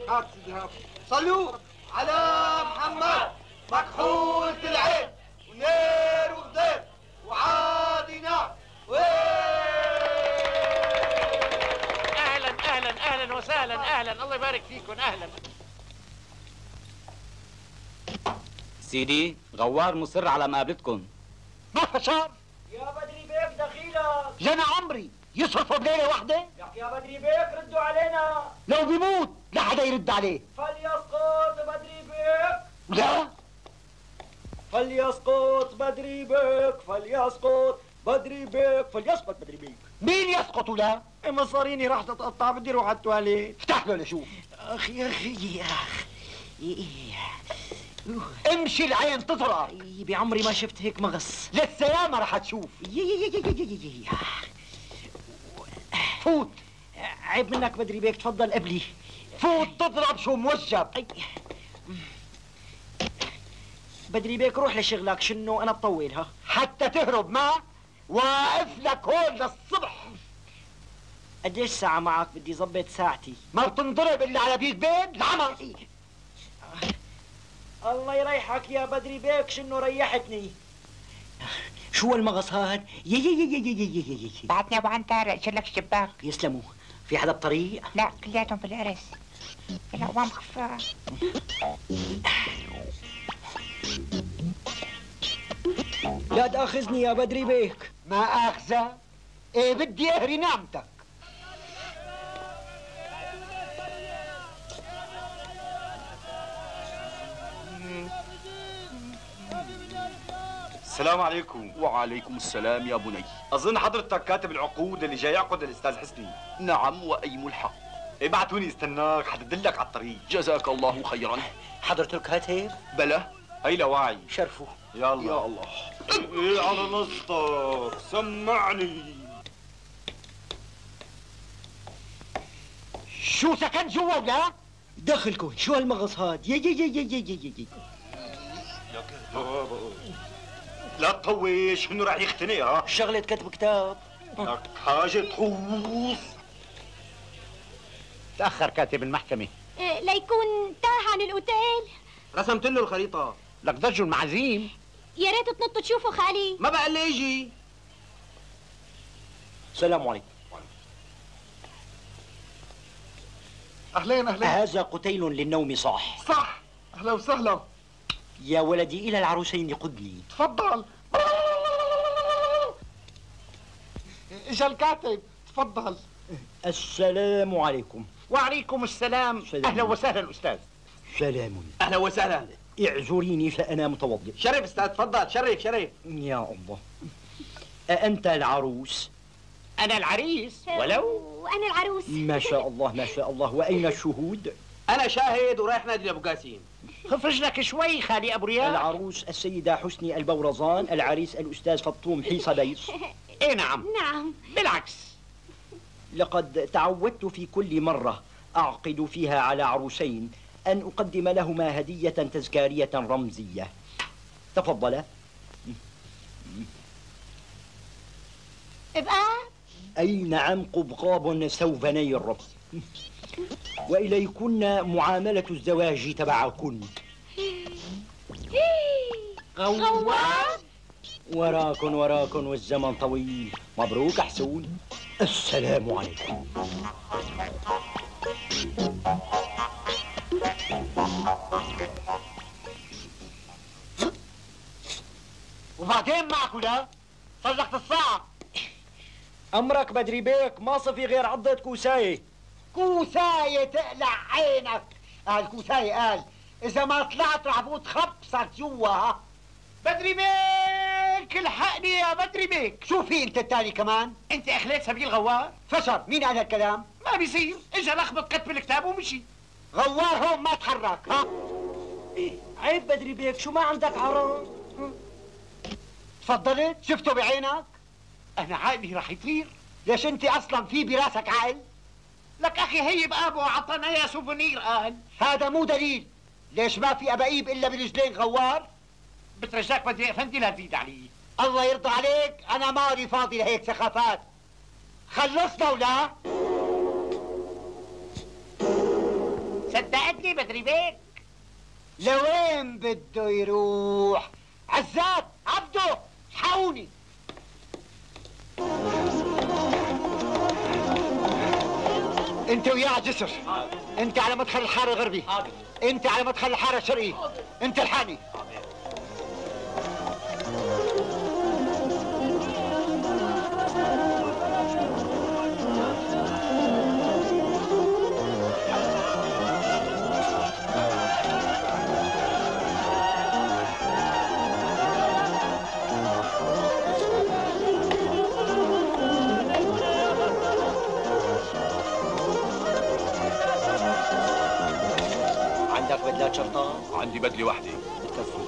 صلوا على محمد مكحول العين ونير وغدير وعادنا اهلا اهلا اهلا وسهلا اهلا. الله يبارك فيكم. اهلا. سيدي غوار مصر على مقابلتكم. ما فشار يا بدري بيك دخيلك. جنى عمري يصرفوا بليله واحده. يا بدري بيك ردوا علينا. لو بيموت لا حدا يرد عليه. فليسقط بدري بيك. لا فليسقط بدري بيك فليسقط بدري بيك فليسقط بدري بيك. مين يسقط ولا؟ مصاريني راح تتقطع بدي اروح على التواليت. افتح له لشوف. اخي اخي يا اخي امشي العين تطرق. بعمري ما شفت هيك مغص. للسلامة رح تشوف. فوت. عيب منك بدري بيك تفضل قبلي. فوت تضرب شو موجب. بدري بيك روح لشغلك شنو انا بطول. ها حتى تهرب ما واقف لك هون للصبح. قديش ساعة معك؟ بدي ظبط ساعتي. ما بتنضرب الا على بيت بين العمى. الله يريحك يا بدري بيك شنو ريحتني. شو المغص هاد؟ بعتني ابو عنتر اقفل لك الشباك. يسلموا. في حدا بطريق؟ لا كلياتهم بالعرس. العوام خفاف. لا تاخذني يا بدري بيك. ما اخذك؟ ايه بدي اهري نعمتك. السلام عليكم. وعليكم السلام يا بني. اظن حضرتك كاتب العقود اللي جاي يعقد الاستاذ حسني. نعم وايم الحق. ابعتوني استناك حددلك على الطريق. جزاك الله خيرا. حضرتك كاتب؟ بلى. هي لواعي. شرفوا. يلا يا الله. ايه على نصتك سمعني. شو سكن جوا ولا؟ دخلكم شو هالمغص هاد؟ لا تطوش انه راح يختني. ها شغلة كتب كتاب. لك حاجة تخوص. تأخر كاتب المحكمة. ليكون تاه عن الأوتيل. رسمت له الخريطة. لك ضجوا المعازيم. يا ريت تنطوا تشوفوا خالي. ما بقى اللي يجي. السلام عليكم. أهلين أهلين. هذا قتيل للنوم صاح. صح. أهلا وسهلا. يا ولدي إلى العروسين قدني. تفضل. إجا الكاتب. تفضل. السلام عليكم. وعليكم السلام. سلام. أهلا وسهلا أستاذ. سلام. أهلا وسهلا. اعذريني فأنا متوضئ. شرف استاذ، تفضل. شرف شرف. يا الله. أأنت العروس؟ أنا العريس ولو. وأنا العروس. ما شاء الله ما شاء الله. وأين الشهود؟ أنا شاهد ورايح نادي لأبو قاسم. خف رجلك شوي خالي أبو رياح. العروس السيدة حسني البورزان، العريس الأستاذ فطوم حيصة بيص. إيه نعم. نعم. بالعكس. لقد تعودت في كل مرة أعقد فيها على عروسين أن أقدم لهما هدية تذكارية رمزية. تفضلا. ابقى. أي نعم، قبقاب سوف نير. وإليكن معاملة الزواج تبعكن. غوار. وراكن والزمن طويل. مبروك حسون. السلام عليكم. وبعدين معك ولا؟ صار لك الساعة. أمرك بدري بيك، ما صفي غير عضة كوساية. كوساية تقلع عينك. الكوساية قال إذا ما طلعت رح فوت خبصك جوا. ها بدري بيك، الحقني يا بدري بيك. شو في أنت التاني كمان؟ أنت أخليت سبيل غوار؟ فشر، مين قال هالكلام؟ ما بيصير، إجا لخبط كتب الكتاب ومشي. غوار هون ما تحرك. ها عيب بدري بيك، شو ما عندك عرض؟ تفضلت؟ شفته بعينك؟ أنا عقلي رح يطير. ليش أنت أصلا في براسك عقل؟ لك أخي هي بأبو عطانا يا سوفونير قال. هذا مو دليل. ليش ما في أبايب إلا برجلين غوار؟ بترجاك بدري أفندي لا تزيد علي. الله يرضى عليك، أنا مالي فاضي لهيك سخافات. خلصنا ولا؟ صدقتني بدري بيك؟ لوين بده يروح؟ عزات عبده حاوني. انت وياه على الجسر. انت على مدخل الحاره الغربي. انت على مدخل الحاره الشرقي. انت الحاني. بدلات شرطة؟ عندي بدلة واحدة. بتكفي.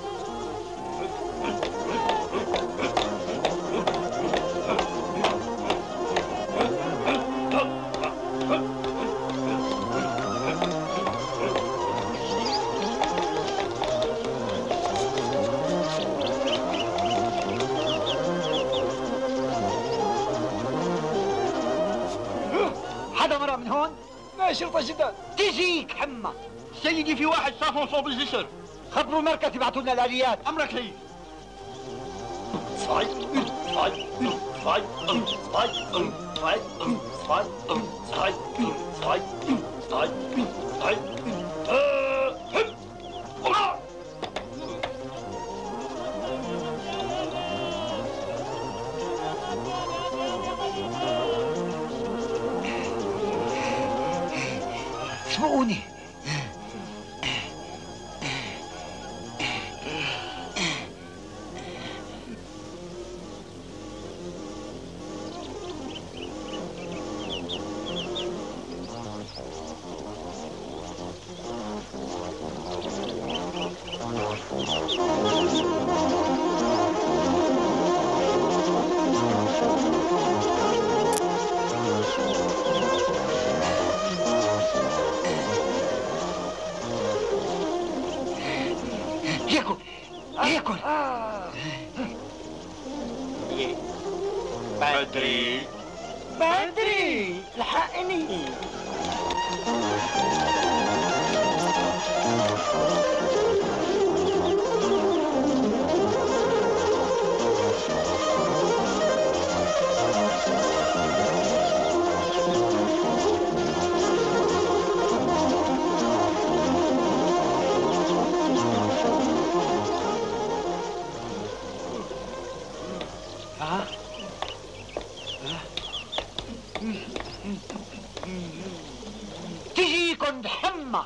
حدا مرة من هون؟ لا شرطة جدا. تجيك حمى. سيدي في واحد شافهم صوب الجسر. خبروا المركز يبعثوا لنا الآليات. أمرك لي. اسبقوني. ياكل. بدري الحقني. تجيكن حمى.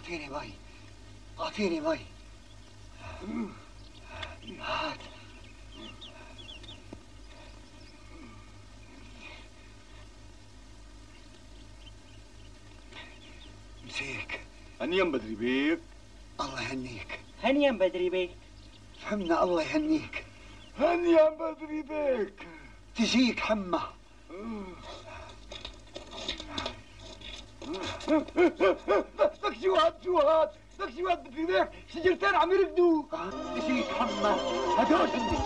اعطيني مي، اعطيني مي. هات. مسيك. هنيا بدري بيك. الله يهنيك. هنيا بدري بيك. فهمنا الله يهنيك. هنيا بدري بيك. تجيك حمى. لك شو هاد بدري بيك، شجرتين عم يرقدوا. تجيك حمى، هدول هني.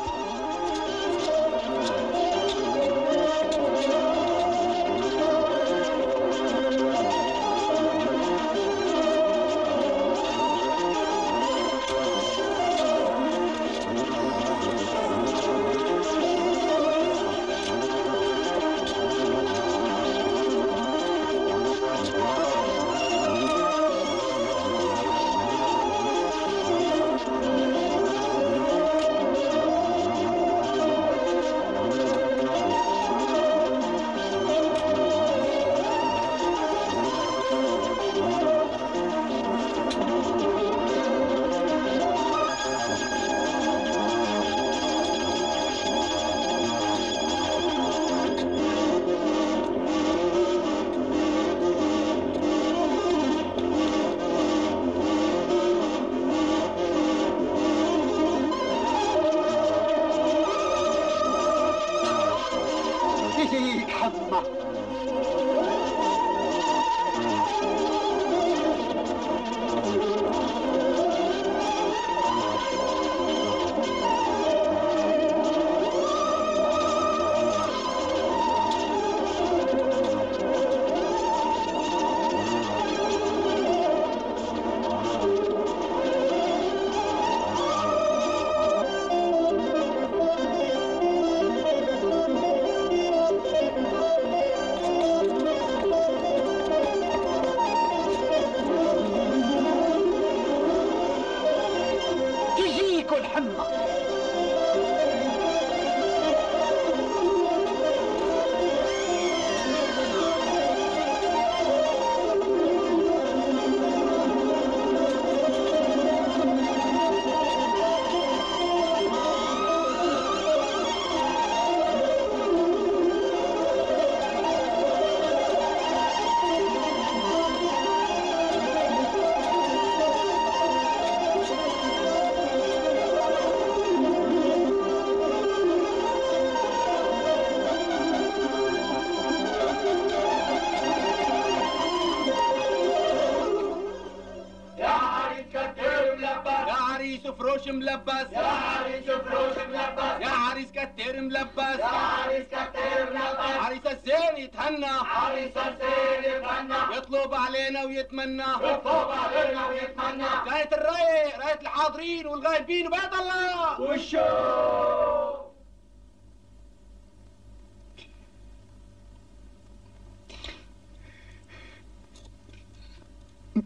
فروش ملبس يا عريس فروش ملبس يا عريس كتير ملبس يا عريس كتير ملبس عريس الزين يتهنى عريس الزين يتهنى يطلب علينا ويتمنى يطلب علينا ويتمنى غاية الرايق راية الحاضرين والغايبين وبيت الله والشوق.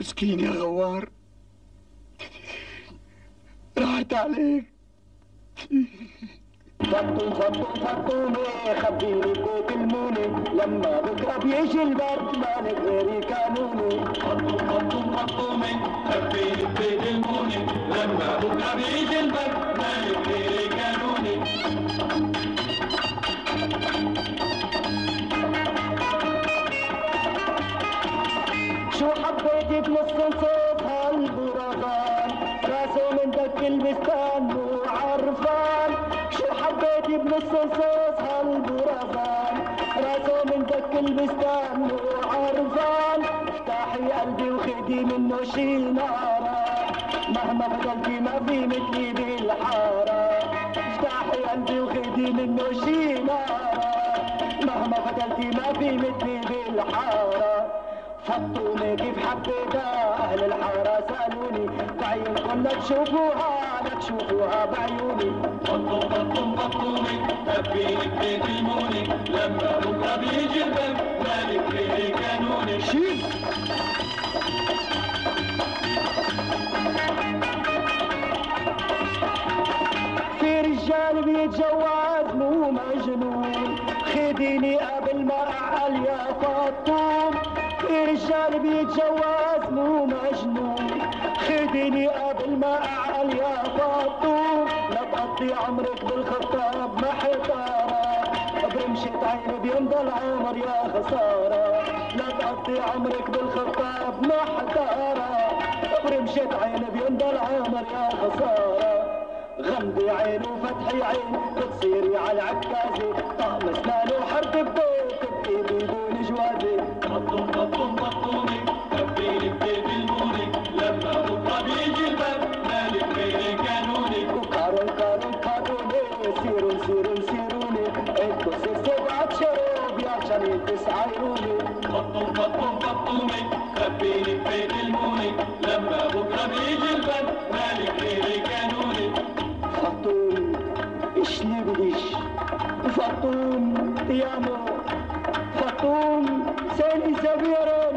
مسكين يا غوار، راحت عليك. فطومي خبيني بتلموني لما بكره بيجي البرد مالك غيري كانوني. فطومي خبيني بتلموني لما بكره بيجي البرد مالك غيري كانوني. شو حبيتي بنص صوت هالبرغان راسه من دك البستان مو عرفان. شو حبيتي بنص صوت هالبرغان راسه من دك البستان مو عرفان. افتحي قلبي وخدي منه شي نارة مهما فضلتي ما في مثلي بالحارة. افتحي قلبي وخدي منه شي نارة مهما فضلتي ما في مثلي بالحارة. فطومي كيف حبيتها أهل الحارة سألوني بعيونكم لا تشوفوها لا تشوفوها بعيوني. فطومي خبيني بتلموني لما بكره بيجي البرد مالك غيري كانوني. شيل في رجال بيتجوز مو مجنون خديني قبل ما أعقل يا فطوم. رجال بيتجوز مو مجنون، خديني قبل ما اعقل يا فطوم، لا تقضي عمرك بالخطاب محتارة، برمشة عين بيمضى العمر يا خسارة، لا تقضي عمرك بالخطاب محتارة، برمشة عين بيمضى العمر يا خسارة، غمضي عين وفتحي عين بتصيري على العكازة، طعم اسنان وحرب ببيت بإيدي دون جوازي. بطوم بطوم بطومي كبيني ببيت الموني، لما بكره بيجي الباب مالك غير قانوني. وكارون كارون كاروني سيرون سيرون سيروني، انتو سبعة شروب يا عشان تسعيروني. بطوم بطوم بطومي كبيني ببيت الموني، لما بكره بيجي الباب مالك غير قانوني. فطوم ايش اللي بديش فطوم يامو فطوم سالي سبيرون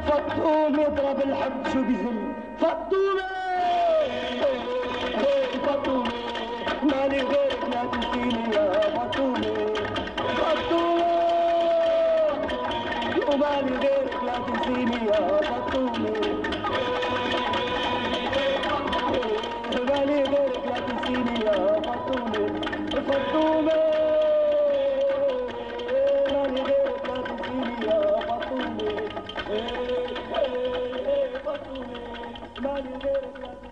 فطوم يضرب الحب شو بزل فطومة فطومة مالي غيرك لا تنسيني يا فطومة فطومة ومالي غيرك لا تنسيني يا فطومة مالي غيرك لا تنسيني يا فطومة فطومة مالي غيرك لا تنسيني يا فطومة فطومة مالي غيرك لا تنسيني